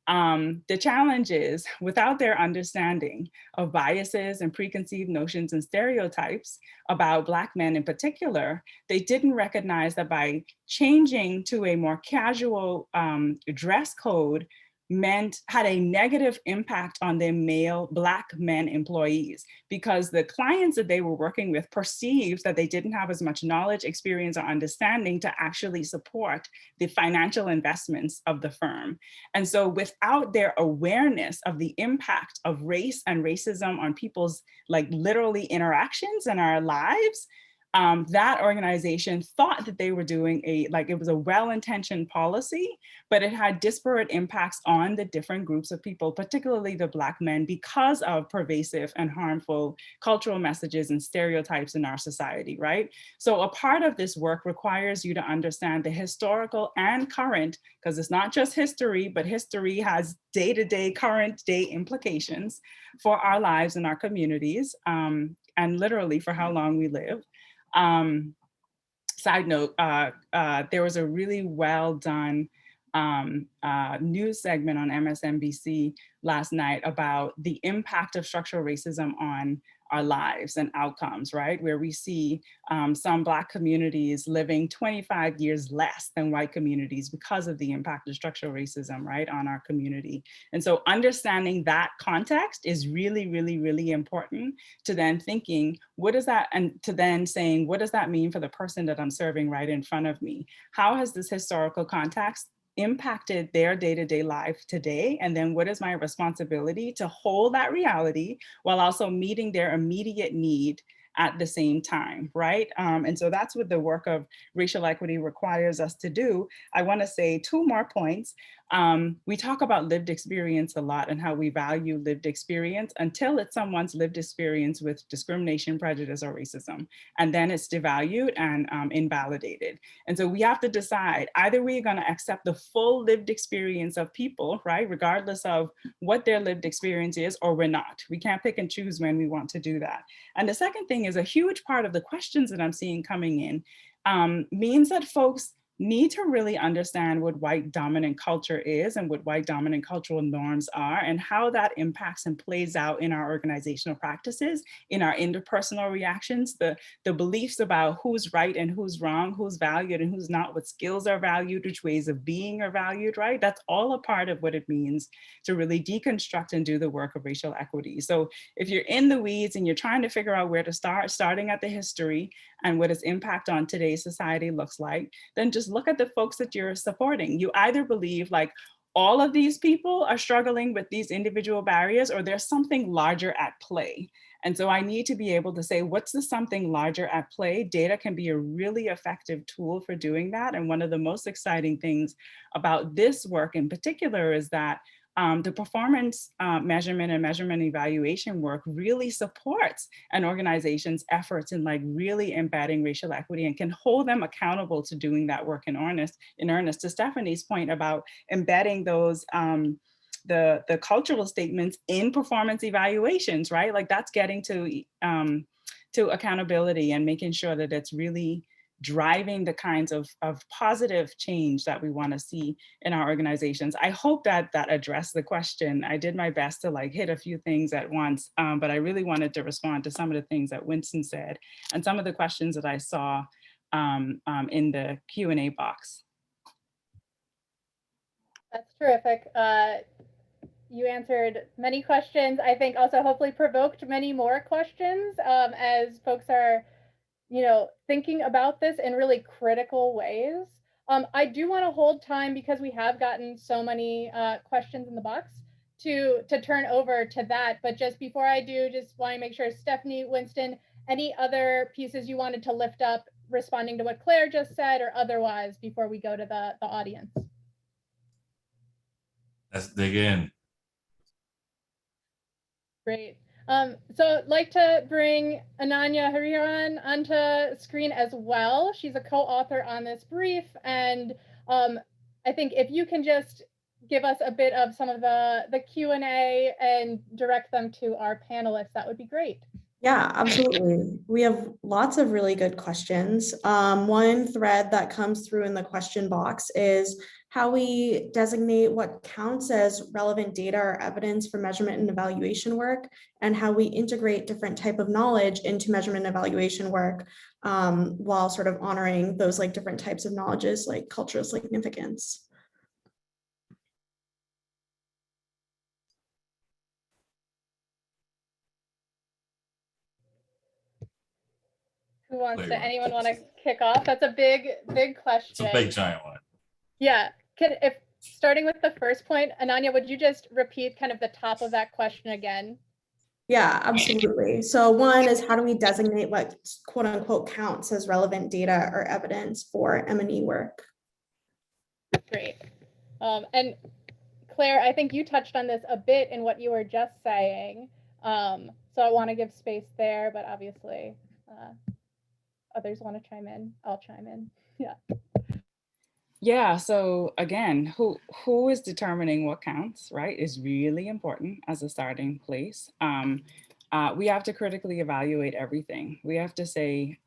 The challenge is, without their understanding of biases and preconceived notions and stereotypes about Black men in particular, they didn't recognize that by changing to a more casual dress code had a negative impact on their male Black men employees, because the clients that they were working with perceived that they didn't have as much knowledge, experience, or understanding to actually support the financial investments of the firm. And so without their awareness of the impact of race and racism on people's literally interactions in our lives, that organization thought that they were doing it was a well-intentioned policy, but it had disparate impacts on the different groups of people, particularly the Black men, because of pervasive and harmful cultural messages and stereotypes in our society, right? So a part of this work requires you to understand the historical and current, because it's not just history, but history has day-to-day, current day implications for our lives and our communities, and literally for how long we live. Side note, there was a really well done news segment on MSNBC last night about the impact of structural racism on our lives and outcomes, right? Where we see some Black communities living 25 years less than white communities because of the impact of structural racism, right, on our community. And so understanding that context is really, really, really important to then thinking, what does that, and to then saying, what does that mean for the person that I'm serving right in front of me? How has this historical context impacted their day-to-day life today? And then what is my responsibility to hold that reality while also meeting their immediate need at the same time, right? And so that's what the work of racial equity requires us to do. I want to say two more points. We talk about lived experience a lot and how we value lived experience until it's someone's lived experience with discrimination, prejudice, or racism. And then it's devalued and invalidated. And so we have to decide, either we're going to accept the full lived experience of people, right, regardless of what their lived experience is, or we're not. We can't pick and choose when we want to do that. And the second thing is, a huge part of the questions that I'm seeing coming in means that folks need to really understand what white dominant culture is and what white dominant cultural norms are, and how that impacts and plays out in our organizational practices, in our interpersonal reactions, the beliefs about who's right and who's wrong, who's valued and who's not, what skills are valued, which ways of being are valued, right? That's all a part of what it means to really deconstruct and do the work of racial equity. So if you're in the weeds and you're trying to figure out where to start, starting at the history and what its impact on today's society looks like, then just look at the folks that you're supporting. You either believe like all of these people are struggling with these individual barriers, or there's something larger at play. And so I need to be able to say, what's the something larger at play? Data can be a really effective tool for doing that. And one of the most exciting things about this work in particular is that the performance measurement and measurement evaluation work really supports an organization's efforts in like really embedding racial equity and can hold them accountable to doing that work in earnest. To Stephanie's point about embedding those the cultural statements in performance evaluations, right? Like that's getting to accountability and making sure that it's really driving the kinds of positive change that we want to see in our organizations. I hope that addressed the question. I did my best to like hit a few things at once, but I really wanted to respond to some of the things that Winston said and some of the questions that I saw in the Q&A box. That's terrific. You answered many questions. I think also hopefully provoked many more questions as folks are, thinking about this in really critical ways. I do want to hold time because we have gotten so many questions in the box to turn over to that, but just before I do, just want to make sure, Stephanie, Winston, any other pieces you wanted to lift up responding to what Claire just said or otherwise before we go to the audience? Let's dig in. Great. So I'd like to bring Ananya Hariharan onto screen as well. She's a co-author on this brief. And I think if you can just give us a bit of some of the Q&A and direct them to our panelists, that would be great. Yeah, absolutely. We have lots of really good questions. One thread that comes through in the question box is how we designate what counts as relevant data or evidence for measurement and evaluation work, and how we integrate different type of knowledge into measurement and evaluation work, while sort of honoring those like different types of knowledges like cultural significance. Who wants Claire. to, anyone want to kick off? That's a big question. It's a big giant one. Yeah, if starting with the first point, Ananya, would you just repeat kind of the top of that question again? Yeah, absolutely. So one is, how do we designate what quote unquote counts as relevant data or evidence for M&E work? Great. And Claire, I think you touched on this a bit in what you were just saying. So I want to give space there, but obviously others want to chime in. I'll chime in. Yeah. Yeah, so again, who is determining what counts, right, is really important as a starting place. We have to critically evaluate everything. We have to say,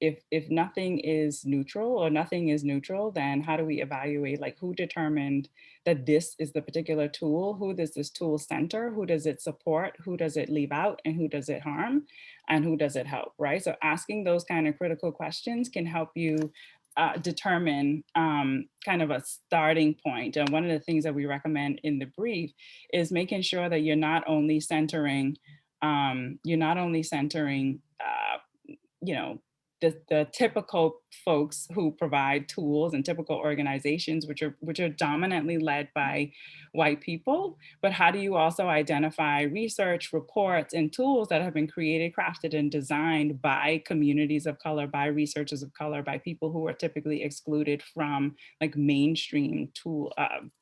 if nothing is neutral or nothing is neutral, then how do we evaluate, like, who determined that this is the particular tool? Who does this tool center? Who does it support? Who does it leave out? And who does it harm? And who does it help, right? So asking those kind of critical questions can help you determine kind of a starting point. And one of the things that we recommend in the brief is making sure that you're not only centering, you know, the typical folks who provide tools and typical organizations, which are dominantly led by white people, but how do you also identify research, reports, and tools that have been created, crafted, and designed by communities of color, by researchers of color, by people who are typically excluded from like mainstream tool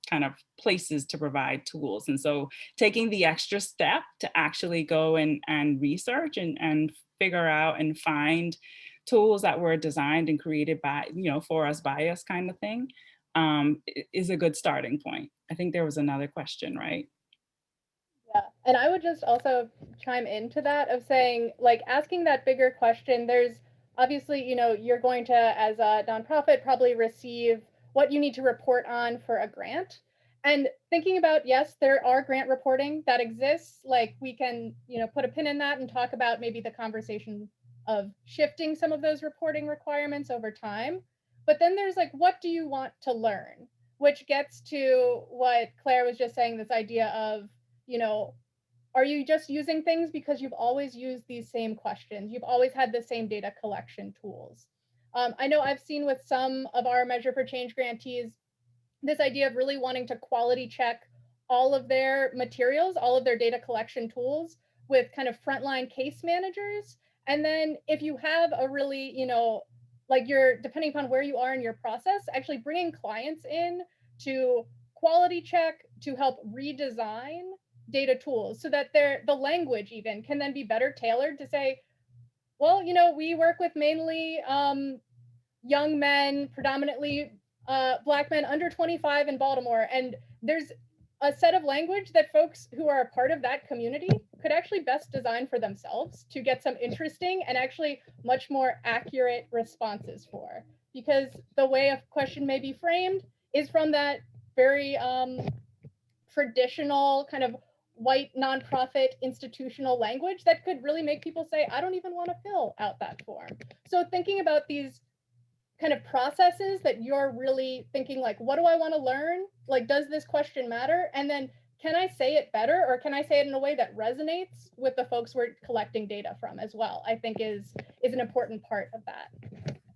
kind of places to provide tools. And so taking the extra step to actually go and research and figure out and find tools that were designed and created by, for us, by us kind of thing, is a good starting point. I think there was another question, right? Yeah, and I would just also chime into that of saying, like, asking that bigger question, there's obviously, you're going to, as a nonprofit, probably receive what you need to report on for a grant. And thinking about, yes, there are grant reporting that exists, like we can, put a pin in that and talk about maybe the conversation of shifting some of those reporting requirements over time. But then there's like, what do you want to learn? Which gets to what Claire was just saying, this idea of, are you just using things because you've always used these same questions? You've always had the same data collection tools. I know I've seen with some of our Measure for Change grantees, this idea of really wanting to quality check all of their materials, all of their data collection tools with kind of frontline case managers. And then if you have a really, like you're, depending upon where you are in your process, actually bringing clients in to quality check, to help redesign data tools so that the language even can then be better tailored to say, well, we work with mainly young men, predominantly Black men under 25 in Baltimore. And there's a set of language that folks who are a part of that community could actually best design for themselves to get some interesting and actually much more accurate responses for. Because the way a question may be framed is from that very traditional kind of white nonprofit institutional language that could really make people say, I don't even want to fill out that form. So thinking about these kind of processes that you're really thinking like, what do I want to learn? Like, does this question matter? And then can I say it better, or can I say it in a way that resonates with the folks we're collecting data from as well, I think is an important part of that.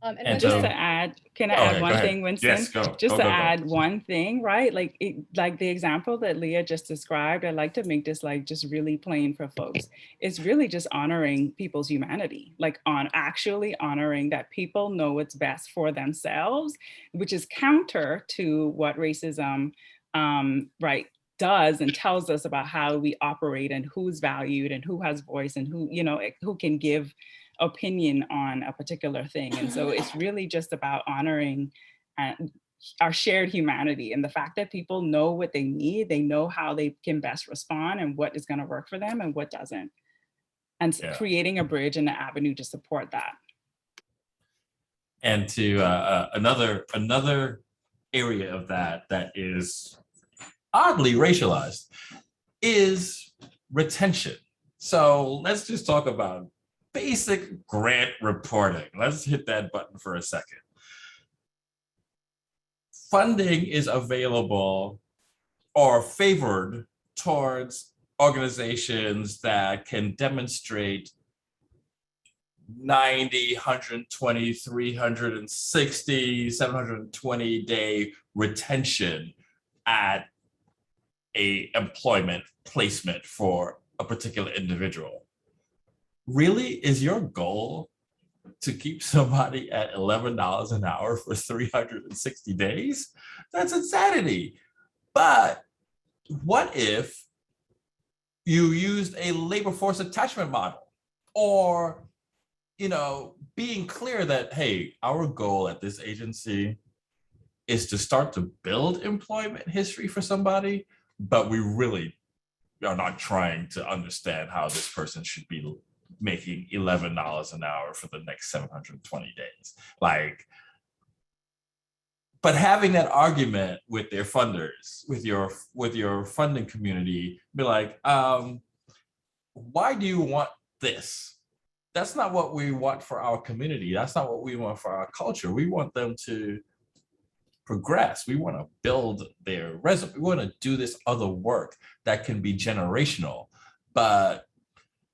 And And with Just so- that, to add, can I Oh, add okay, go one ahead. thing, Winston? Yes, go. Just Go, to go, go. add one thing, right? Like the example that Leah just described, I'd like to make this like just really plain for folks. It's really just honoring people's humanity, like on actually honoring that people know what's best for themselves, which is counter to what racism, right, does and tells us about how we operate and who's valued and who has voice and who, you know, who can give opinion on a particular thing. And so it's really just about honoring our shared humanity and the fact that people know what they need, they know how they can best respond and what is going to work for them and what doesn't. And Yeah. creating a bridge and an avenue to support that. And to another area of that is oddly racialized is retention. So let's just talk about basic grant reporting. Let's hit that button for a second. Funding is available or favored towards organizations that can demonstrate 90, 120, 360, 720 day retention at a employment placement for a particular individual. Really, is your goal to keep somebody at $11 an hour for 360 days? That's insanity. But what if you used a labor force attachment model, or, you know, being clear that, hey, our goal at this agency is to start to build employment history for somebody, but we really are not trying to understand how this person should be making $11 an hour for the next 720 days. Like, but having that argument with their funders, with your funding community, be like, why do you want this? That's not what we want for our community. That's not what we want for our culture. We want them to progress. We want to build their resume. We want to do this other work that can be generational.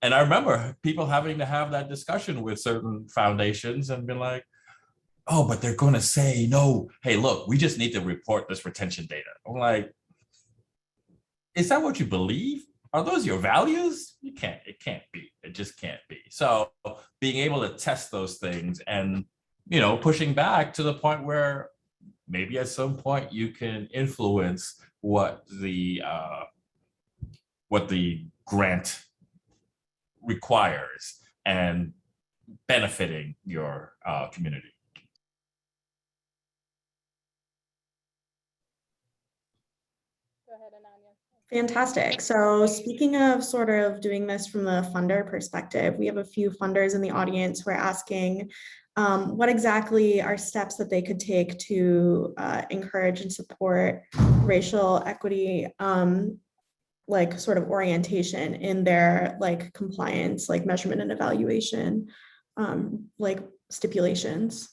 And I remember people having to have that discussion with certain foundations and be like, oh, but they're going to say, no, hey, look, we just need to report this retention data. I'm like, is that what you believe? Are those your values? It can't be. It just can't be. So being able to test those things and, you know, pushing back to the point where maybe at some point you can influence what the grant requires and benefiting your community. go ahead, Ananya. Fantastic. So speaking of sort of doing this from the funder perspective, we have a few funders in the audience who are asking what exactly are steps that they could take to encourage and support racial equity, like sort of orientation in their like compliance, like measurement and evaluation, like stipulations.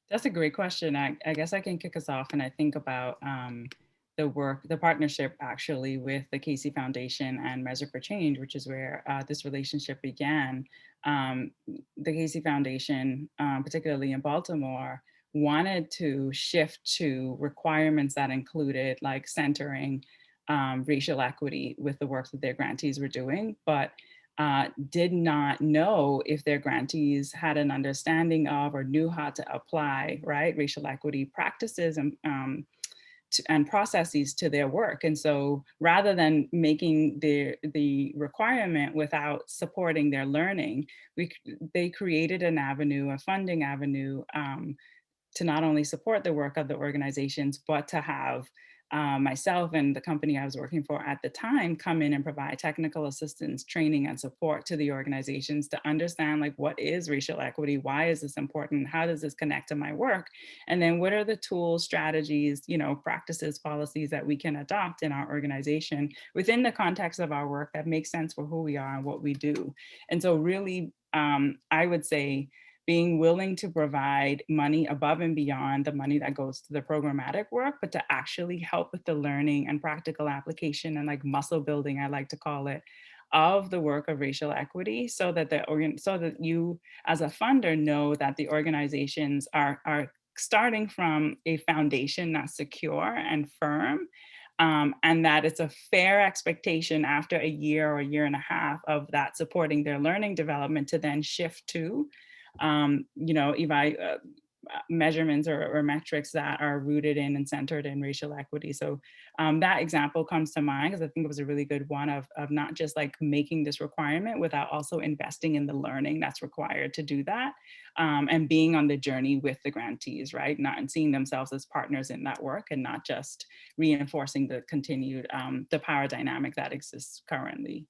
That's a great question. I guess I can kick us off, and I think about the partnership actually with the Casey Foundation and Measure for Change, which is where this relationship began. The Casey Foundation, particularly in Baltimore, wanted to shift to requirements that included like centering racial equity with the work that their grantees were doing, but did not know if their grantees had an understanding of or knew how to apply, right, racial equity practices and processes to their work. And so rather than making the requirement without supporting their learning, they created an avenue, a funding avenue, to not only support the work of the organizations, but to have myself and the company I was working for at the time come in and provide technical assistance, training, and support to the organizations to understand like, what is racial equity? Why is this important? How does this connect to my work? And then what are the tools, strategies, you know, practices, policies that we can adopt in our organization within the context of our work that makes sense for who we are and what we do? And so really, I would say, being willing to provide money above and beyond the money that goes to the programmatic work, but to actually help with the learning and practical application and like muscle building, I like to call it, of the work of racial equity, so that so that you as a funder know that the organizations are starting from a foundation that's secure and firm, and that it's a fair expectation after a year or a year and a half of that supporting their learning development to then shift to, measurements or metrics that are rooted in and centered in racial equity. So that example comes to mind because I think it was a really good one of not just like making this requirement without also investing in the learning that's required to do that, and being on the journey with the grantees, right? Not and seeing themselves as partners in that work and not just reinforcing the continued, the power dynamic that exists currently.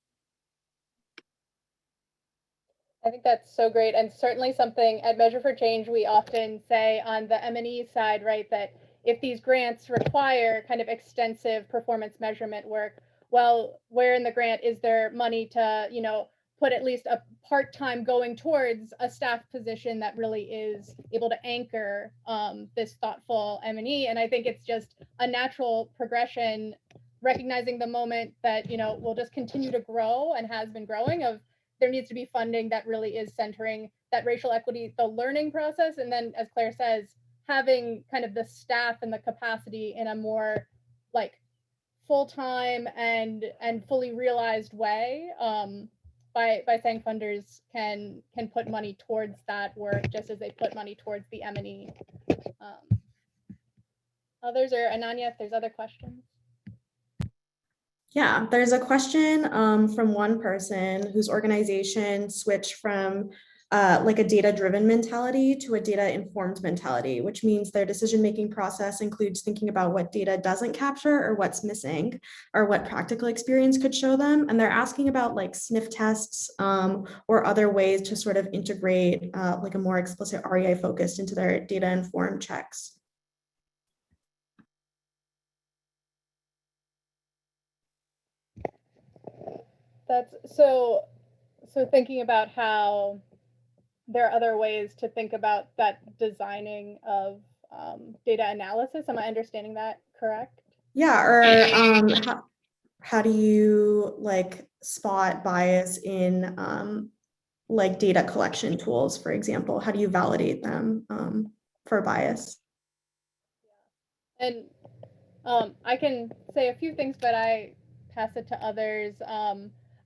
I think that's so great, and certainly something at Measure for Change we often say on the M&E side, right, that if these grants require kind of extensive performance measurement work, well, where in the grant is there money to, put at least a part-time going towards a staff position that really is able to anchor this thoughtful M&E? And I think it's just a natural progression, recognizing the moment that, we'll just continue to grow and has been growing of there needs to be funding that really is centering that racial equity, the learning process. And then, as Claire says, having kind of the staff and the capacity in a more like full-time and fully realized way, by saying funders can put money towards that work just as they put money towards the M&E. Others, or Ananya, if there's other questions. Yeah, there's a question from one person whose organization switched from like a data-driven mentality to a data-informed mentality, which means their decision-making process includes thinking about what data doesn't capture or what's missing or what practical experience could show them. And they're asking about like sniff tests or other ways to sort of integrate like a more explicit REI focused into their data-informed checks. That's so thinking about how there are other ways to think about that designing of data analysis. Am I understanding that correct? Yeah, or how do you like spot bias in like data collection tools, for example? How do you validate them for bias? And I can say a few things, but I pass it to others.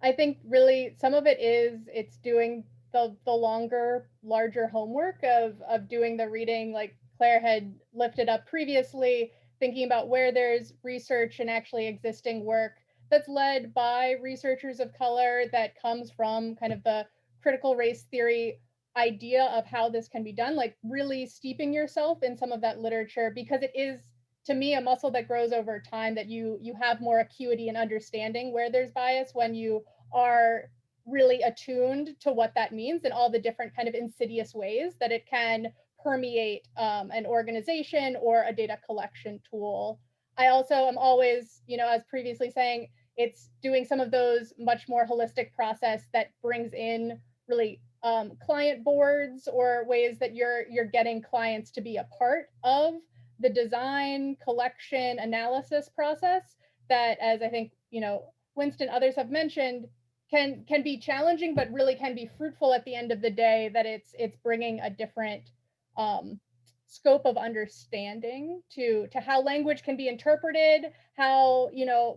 I think really some of it is it's doing the longer, larger homework of doing the reading, like Claire had lifted up previously, thinking about where there's research and actually existing work that's led by researchers of color that comes from kind of the critical race theory idea of how this can be done, like really steeping yourself in some of that literature, because it is, to me, a muscle that grows over time, that you have more acuity and understanding where there's bias when you are really attuned to what that means and all the different kind of insidious ways that it can permeate an organization or a data collection tool. I also am always, as previously saying, it's doing some of those much more holistic process that brings in really client boards or ways that you're getting clients to be a part of the design, collection, analysis process that, as I think, Winston, others have mentioned, can be challenging, but really can be fruitful at the end of the day, that it's bringing a different scope of understanding to how language can be interpreted, how,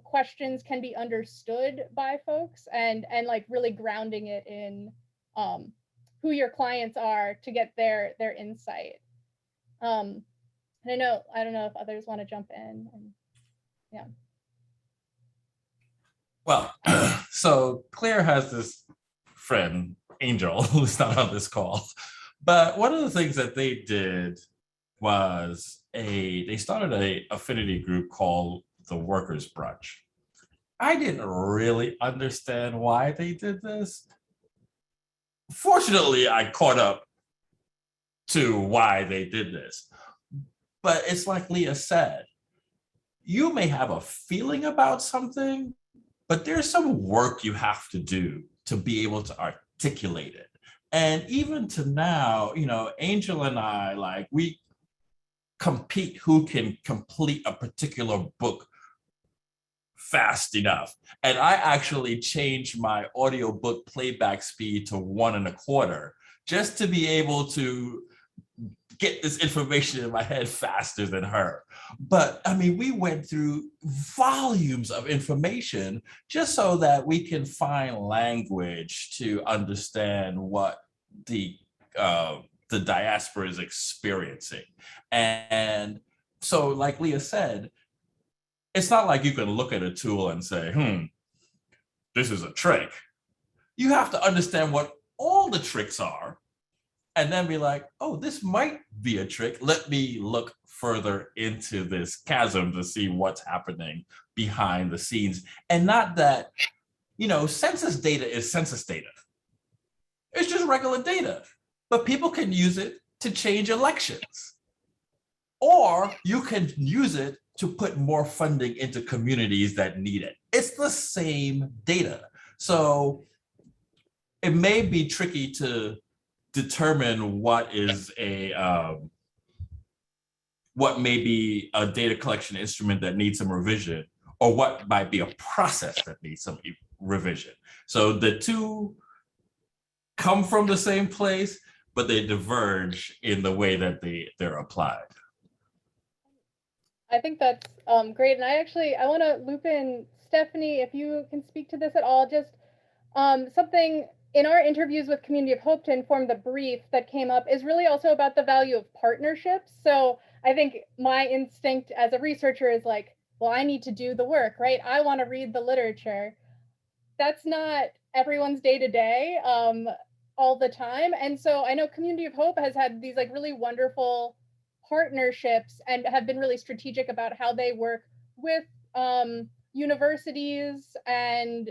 questions can be understood by folks, and like really grounding it in who your clients are to get their insight. I don't know if others want to jump in. Yeah. Well, so Claire has this friend, Angel, who's not on this call. But one of the things that they did was they started a affinity group called the Workers' Brunch. I didn't really understand why they did this. Fortunately, I caught up to why they did this. But it's like Leah said, you may have a feeling about something, but there's some work you have to do to be able to articulate it. And even to now, Angel and I, like, we compete who can complete a particular book fast enough. And I actually changed my audiobook playback speed to 1.25 just to be able to get this information in my head faster than her. But I mean, we went through volumes of information just so that we can find language to understand what the diaspora is experiencing. And so, like Leah said, it's not like you can look at a tool and say, this is a trick. You have to understand what all the tricks are and then be like, oh, this might be a trick. Let me look further into this chasm to see what's happening behind the scenes. And not that, census data is census data. It's just regular data, but people can use it to change elections. Or you can use it to put more funding into communities that need it. It's the same data. So it may be tricky to determine what may be a data collection instrument that needs some revision, or what might be a process that needs some revision. So the two come from the same place, but they diverge in the way that they're applied. I think that's great. And I want to loop in Stephanie, if you can speak to this at all, just something in our interviews with Community of Hope to inform the brief that came up is really also about the value of partnerships. So I think my instinct as a researcher is like, well, I need to do the work, right? I want to read the literature. That's not everyone's day to day all the time. And so I know Community of Hope has had these like really wonderful partnerships and have been really strategic about how they work with universities and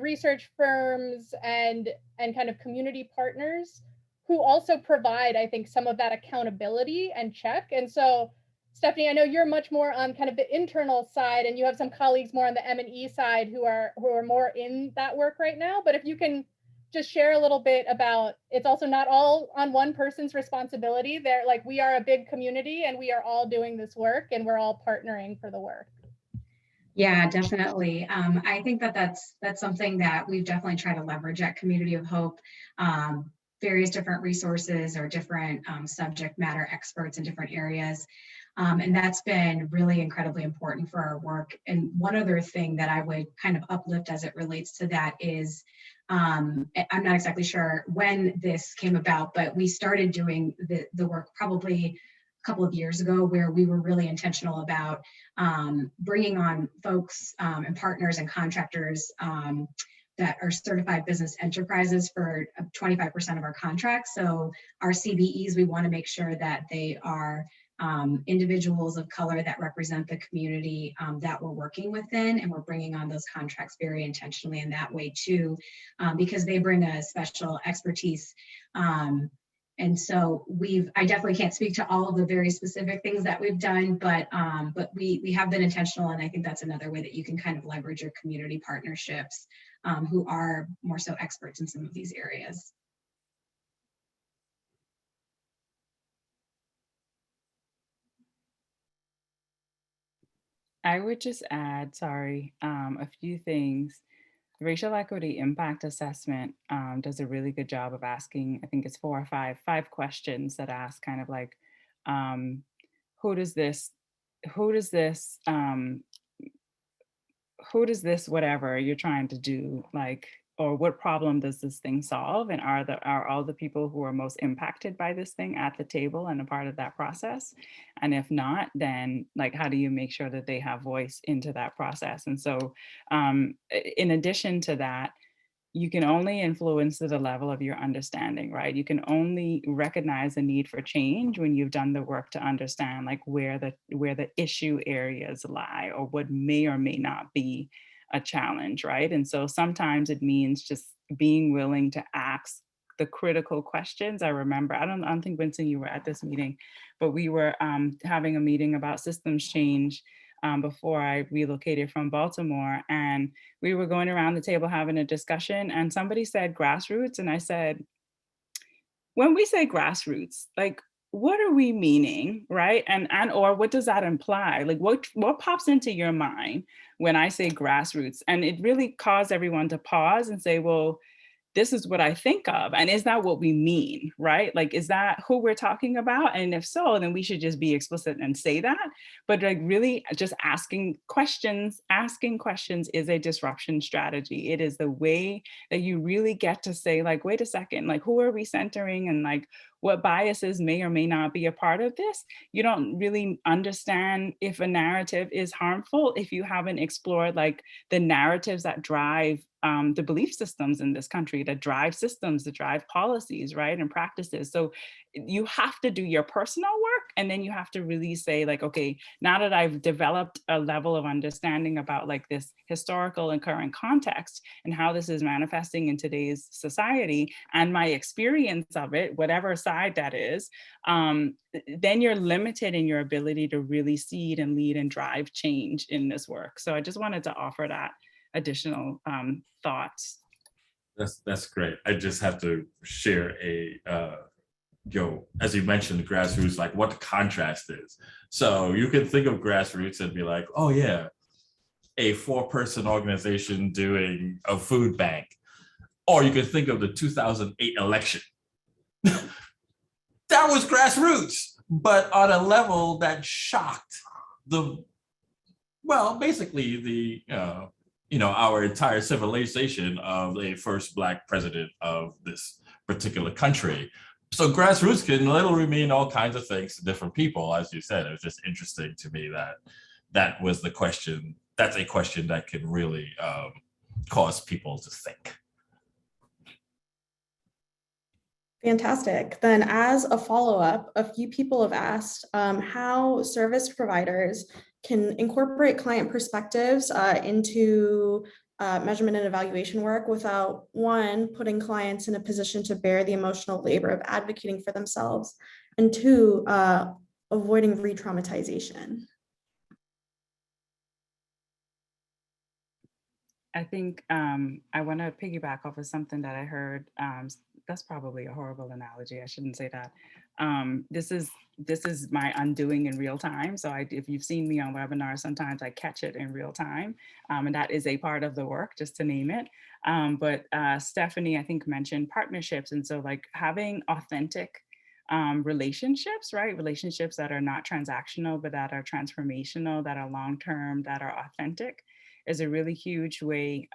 research firms and kind of community partners who also provide, I think, some of that accountability and check. And so, Stephanie, I know you're much more on kind of the internal side, and you have some colleagues more on the M&E side who are more in that work right now. But if you can just share a little bit about, it's also not all on one person's responsibility. They're like, we are a big community and we are all doing this work and we're all partnering for the work. Yeah, definitely. I think that's something that we've definitely tried to leverage at Community of Hope. Various different resources or different subject matter experts in different areas. And that's been really incredibly important for our work. And one other thing that I would kind of uplift as it relates to that is, I'm not exactly sure when this came about, but we started doing the work probably a couple of years ago, where we were really intentional about bringing on folks and partners and contractors that are certified business enterprises for 25% of our contracts. So our CBEs, we want to make sure that they are individuals of color that represent the community that we're working within, and we're bringing on those contracts very intentionally in that way too, because they bring a special expertise. And so I definitely can't speak to all of the very specific things that we've done, but we have been intentional, and I think that's another way that you can kind of leverage your community partnerships who are more so experts in some of these areas. I would just add, a few things. The Racial Equity Impact Assessment does a really good job of asking, I think it's 4 or 5 questions that ask kind of like, who does this whatever you're trying to do, like, or what problem does this thing solve? And are all the people who are most impacted by this thing at the table and a part of that process? And if not, then like, how do you make sure that they have voice into that process? And so in addition to that, you can only influence to the level of your understanding, right? You can only recognize the need for change when you've done the work to understand like where the issue areas lie, or what may or may not be a challenge, right? And so sometimes it means just being willing to ask the critical questions. I remember, I don't think, Winston, you were at this meeting, but we were having a meeting about systems change before I relocated from Baltimore. And we were going around the table having a discussion, and somebody said grassroots. And I said, when we say grassroots, like, what are we meaning, right? And or what does that imply? Like what pops into your mind when I say grassroots? And it really caused everyone to pause and say, well, this is what I think of. And is that what we mean, right? Like, is that who we're talking about? And if so, then we should just be explicit and say that. But like really just asking questions is a disruption strategy. It is the way that you really get to say like, wait a second, like who are we centering and like what biases may or may not be a part of this? You don't really understand if a narrative is harmful if you haven't explored like the narratives that drive the belief systems in this country, that drive systems, that drive policies, right, and practices. So you have to do your personal work, and then you have to really say like, okay, now that I've developed a level of understanding about like this historical and current context and how this is manifesting in today's society and my experience of it, whatever side that is, then you're limited in your ability to really seed and lead and drive change in this work. So I just wanted to offer that additional thoughts. That's great. I just have to share a as you mentioned, the grassroots, like what the contrast is. So you can think of grassroots and be like, oh yeah, a 4-person organization doing a food bank. Or you can think of the 2008 election. That was grassroots, but on a level that shocked basically the our entire civilization of a first Black president of this particular country. So grassroots can literally mean all kinds of things to different people. As you said, it was just interesting to me that was the question. That's a question that can really cause people to think. Fantastic. Then as a follow-up, a few people have asked how service providers can incorporate client perspectives into measurement and evaluation work without, one, putting clients in a position to bear the emotional labor of advocating for themselves, and two, avoiding re-traumatization. I think I want to piggyback off of something that I heard. That's probably a horrible analogy. I shouldn't say that. This is my undoing in real time. So if you've seen me on webinars, sometimes I catch it in real time. And that is a part of the work, just to name it. But Stephanie, I think, mentioned partnerships. And so like having authentic relationships, right? Relationships that are not transactional, but that are transformational, that are long-term, that are authentic, is a really huge way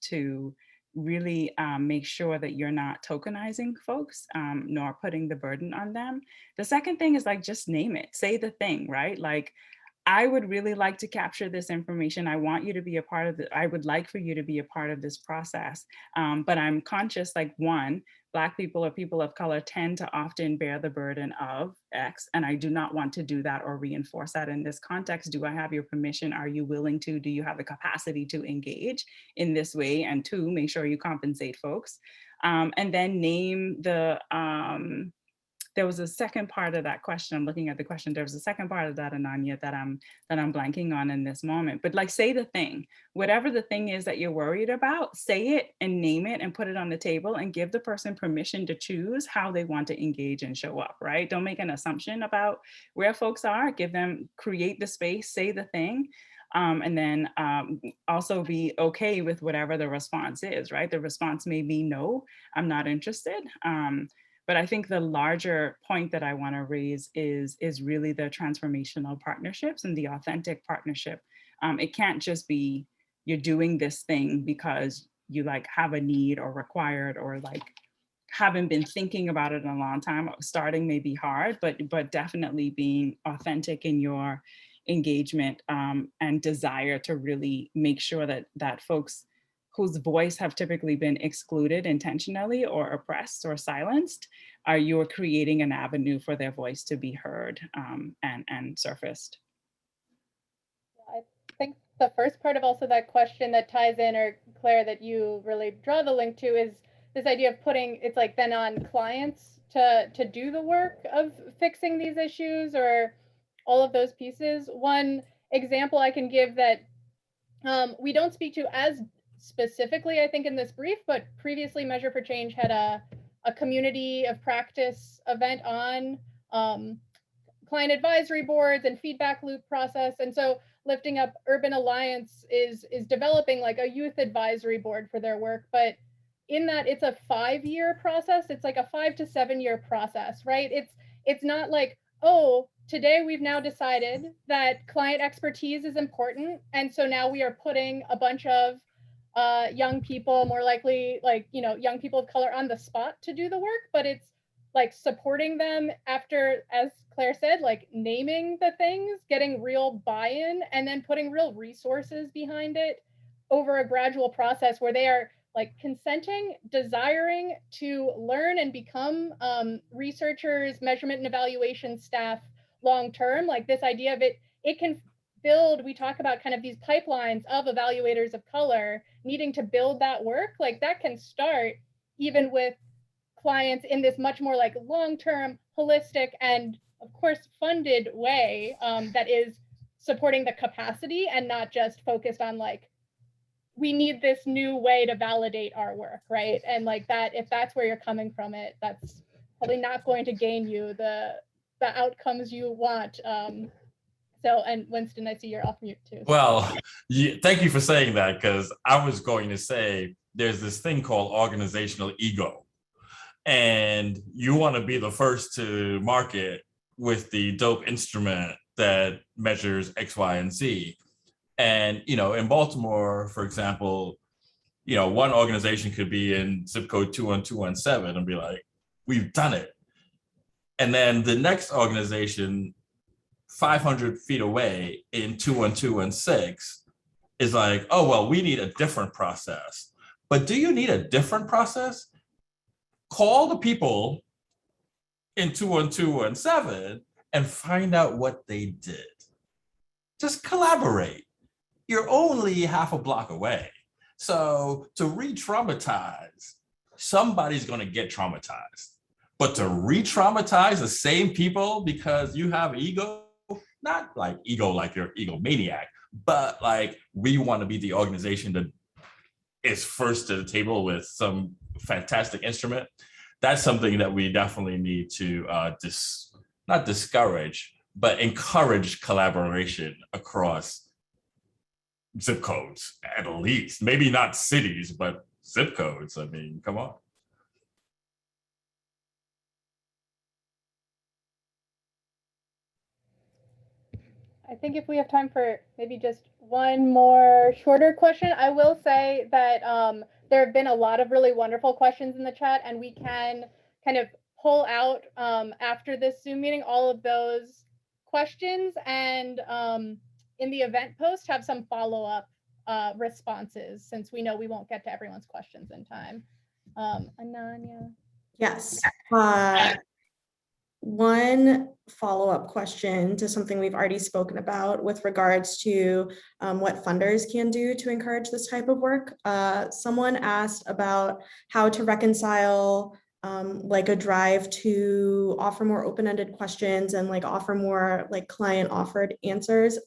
to really make sure that you're not tokenizing folks, nor putting the burden on them. The second thing is like, just name it, say the thing, right? Like, I would really like to capture this information. I want you to be a part of it. I would like for you to be a part of this process. But I'm conscious, like, one, Black people or people of color tend to often bear the burden of X, and I do not want to do that or reinforce that in this context. Do I have your permission? Are you willing to? Do you have the capacity to engage in this way? And two, make sure you compensate folks. And then name the, there was a second part of that question. I'm looking at the question. There was a second part of that, Ananya, that I'm blanking on in this moment. But like, say the thing, whatever the thing is that you're worried about, say it and name it and put it on the table and give the person permission to choose how they want to engage and show up, right? Don't make an assumption about where folks are. Create the space, say the thing. And then also be okay with whatever the response is, right? The response may be no, I'm not interested. But I think the larger point that I want to raise is really the transformational partnerships and the authentic partnership. It can't just be you're doing this thing because you like have a need or required or like haven't been thinking about it in a long time. Starting may be hard, but definitely being authentic in your engagement and desire to really make sure that folks whose voice have typically been excluded intentionally or oppressed or silenced, you're creating an avenue for their voice to be heard and surfaced. I think the first part of also that question that ties in, or Claire, that you really draw the link to, is this idea of putting, it's like then on clients to do the work of fixing these issues or all of those pieces. One example I can give that we don't speak to as specifically, I think, in this brief, but previously Measure for Change had a community of practice event on client advisory boards and feedback loop process. And so Lifting Up Urban Alliance is developing like a youth advisory board for their work, but in that it's a 5-year process. It's like a 5 to 7 year process, right? It's not like, oh, today we've now decided that client expertise is important, and so now we are putting a bunch of young people, more likely like, you know, young people of color on the spot to do the work, but it's like supporting them after, as Claire said, like naming the things, getting real buy-in, and then putting real resources behind it over a gradual process where they are like consenting, desiring to learn and become researchers, measurement and evaluation staff long-term. Like this idea of it can build, we talk about kind of these pipelines of evaluators of color needing to build that work. Like that can start even with clients in this much more like long-term, holistic, and of course funded way that is supporting the capacity and not just focused on like, we need this new way to validate our work, right? And like that, if that's where you're coming from it, that's probably not going to gain you the outcomes you want. So, and Winston, I see you're off mute too. Well, thank you for saying that, because I was going to say there's this thing called organizational ego. And you want to be the first to market with the dope instrument that measures X, Y, and Z. And, you know, in Baltimore, for example, you know, one organization could be in zip code 21217 and be like, we've done it. And then the next organization 500 feet away in 21216 is like, oh, well, we need a different process. But do you need a different process? Call the people in 21217 and find out what they did. Just collaborate. You're only half a block away. So to re-traumatize, somebody's going to get traumatized. But to re-traumatize the same people because you have ego, not like ego like you're egomaniac, but like we want to be the organization that is first to the table with some fantastic instrument. That's something that we definitely need to not discourage, but encourage collaboration across zip codes, at least. Maybe not cities, but zip codes. I mean, come on. I think if we have time for maybe just one more shorter question, I will say that there have been a lot of really wonderful questions in the chat, and we can kind of pull out after this Zoom meeting all of those questions, and in the event post have some follow-up responses, since we know we won't get to everyone's questions in time. Ananya? Yes. One follow-up question to something we've already spoken about with regards to what funders can do to encourage this type of work. Someone asked about how to reconcile like a drive to offer more open-ended questions and like offer more like client offered answers,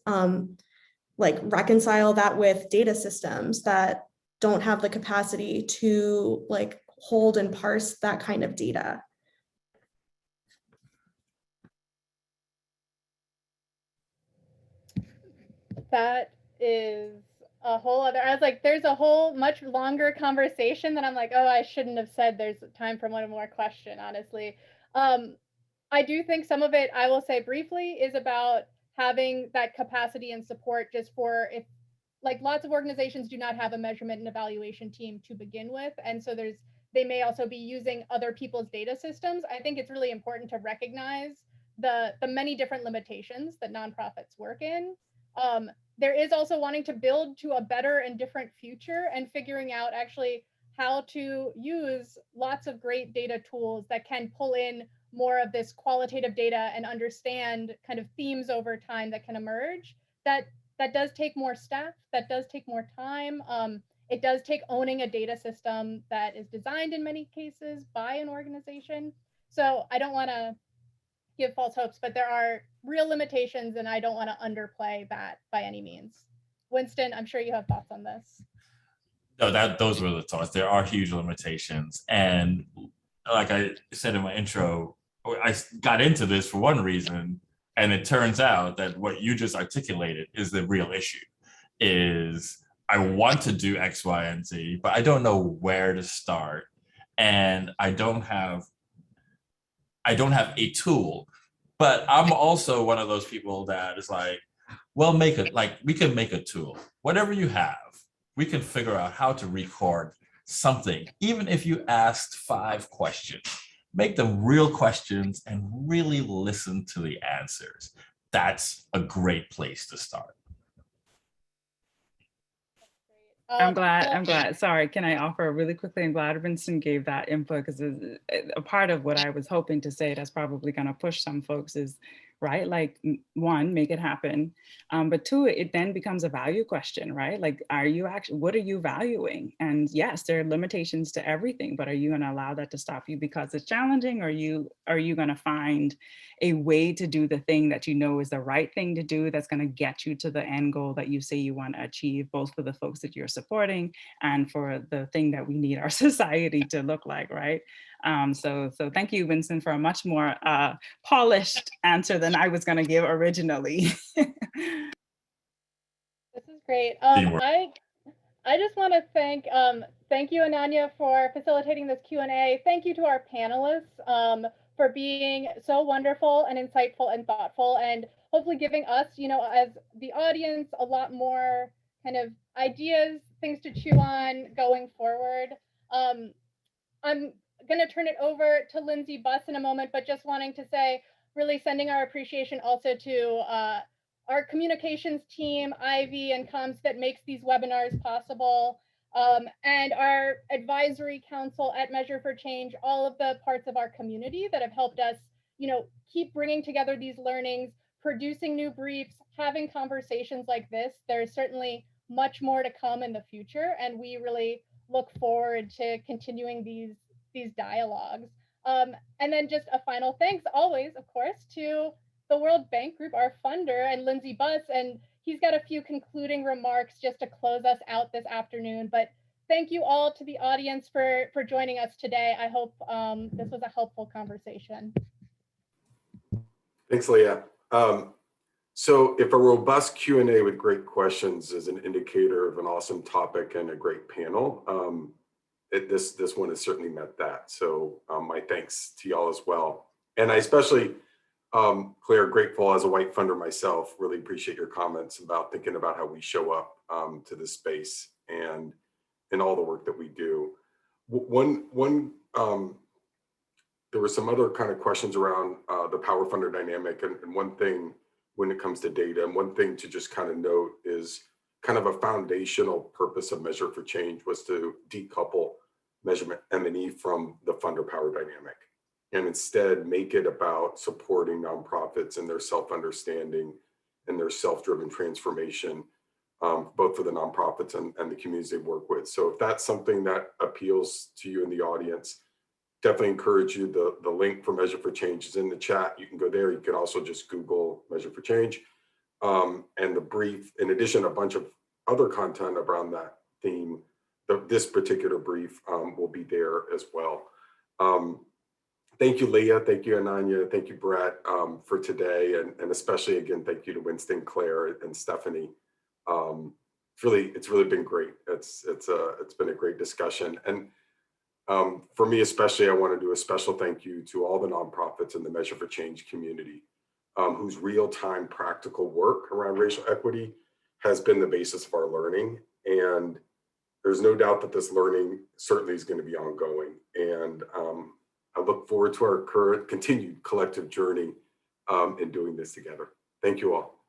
like reconcile that with data systems that don't have the capacity to like hold and parse that kind of data. That is a whole other, I was like, there's a whole much longer conversation that I'm like, oh, I shouldn't have said there's time for one more question, honestly. I do think some of it, I will say briefly, is about having that capacity and support just for if, like lots of organizations do not have a measurement and evaluation team to begin with. And so they may also be using other people's data systems. I think it's really important to recognize the many different limitations that nonprofits work in. There is also wanting to build to a better and different future and figuring out actually how to use lots of great data tools that can pull in more of this qualitative data and understand kind of themes over time that can emerge. That does take more staff, that does take more time. It does take owning a data system that is designed in many cases by an organization. So I don't want to give false hopes, but there are real limitations, and I don't want to underplay that by any means. Winston, I'm sure you have thoughts on this. No, those were the thoughts. There are huge limitations. And like I said in my intro, I got into this for one reason, and it turns out that what you just articulated is the real issue. Is I want to do X, Y, and Z, but I don't know where to start, and I don't have a tool. But I'm also one of those people that is like, well, we can make a tool. Whatever you have, we can figure out how to record something, even if you asked 5 questions. Make them real questions and really listen to the answers. That's a great place to start. I'm glad. Sorry, can I offer really quickly? I'm glad Winston gave that input, because a part of what I was hoping to say that's probably going to push some folks is, right, like, 1, make it happen. But 2, it then becomes a value question, right? Like, what are you valuing? And yes, there are limitations to everything, but are you going to allow that to stop you because it's challenging? Or are you going to find a way to do the thing that you know is the right thing to do, that's going to get you to the end goal that you say you want to achieve, both for the folks that you're supporting and for the thing that we need our society to look like, right? So thank you, Winston, for a much more polished answer than I was going to give originally. This is great. Teamwork. I just want to thank you, Ananya, for facilitating this Q&A. Thank you to our panelists for being so wonderful and insightful and thoughtful, and hopefully giving us, as the audience, a lot more kind of ideas, things to chew on going forward. I'm going to turn it over to Lindsay Buss in a moment, but just wanting to say, really sending our appreciation also to our communications team, Ivy and Comms, that makes these webinars possible, and our advisory council at Measure for Change, all of the parts of our community that have helped us, keep bringing together these learnings, producing new briefs, having conversations like this. There's certainly much more to come in the future, and we really look forward to continuing these dialogues. And then just a final thanks always, of course, to the World Bank Group, our funder, and Lindsay Buss, and he's got a few concluding remarks just to close us out this afternoon. But thank you all to the audience for joining us today. I hope this was a helpful conversation. Thanks, Leah. So if a robust Q&A with great questions is an indicator of an awesome topic and a great panel, this one has certainly met that. So my thanks to y'all as well. And I especially, Claire, grateful as a white funder myself, really appreciate your comments about thinking about how we show up to this space and in all the work that we do. There were some other kind of questions around the power funder dynamic, and one thing when it comes to data, and one thing to just kind of note is kind of a foundational purpose of Measure for Change was to decouple measurement M&E from the funder power dynamic, and instead make it about supporting nonprofits and their self-understanding and their self-driven transformation, both for the nonprofits and the communities they work with. So if that's something that appeals to you in the audience, definitely encourage you. The link for Measure for Change is in the chat. You can go there. You can also just Google Measure for Change. And the brief, in addition, a bunch of other content around that theme, this particular brief will be there as well. Thank you, Leah. Thank you, Ananya. Thank you, Brett, for today. And especially, again, thank you to Winston, Claire, and Stephanie. It's really been great. It's been a great discussion. And for me, especially, I want to do a special thank you to all the nonprofits in the Measure for Change community, whose real-time practical work around racial equity has been the basis of our learning. And there's no doubt that this learning certainly is going to be ongoing. And I look forward to our continued collective journey in doing this together. Thank you all.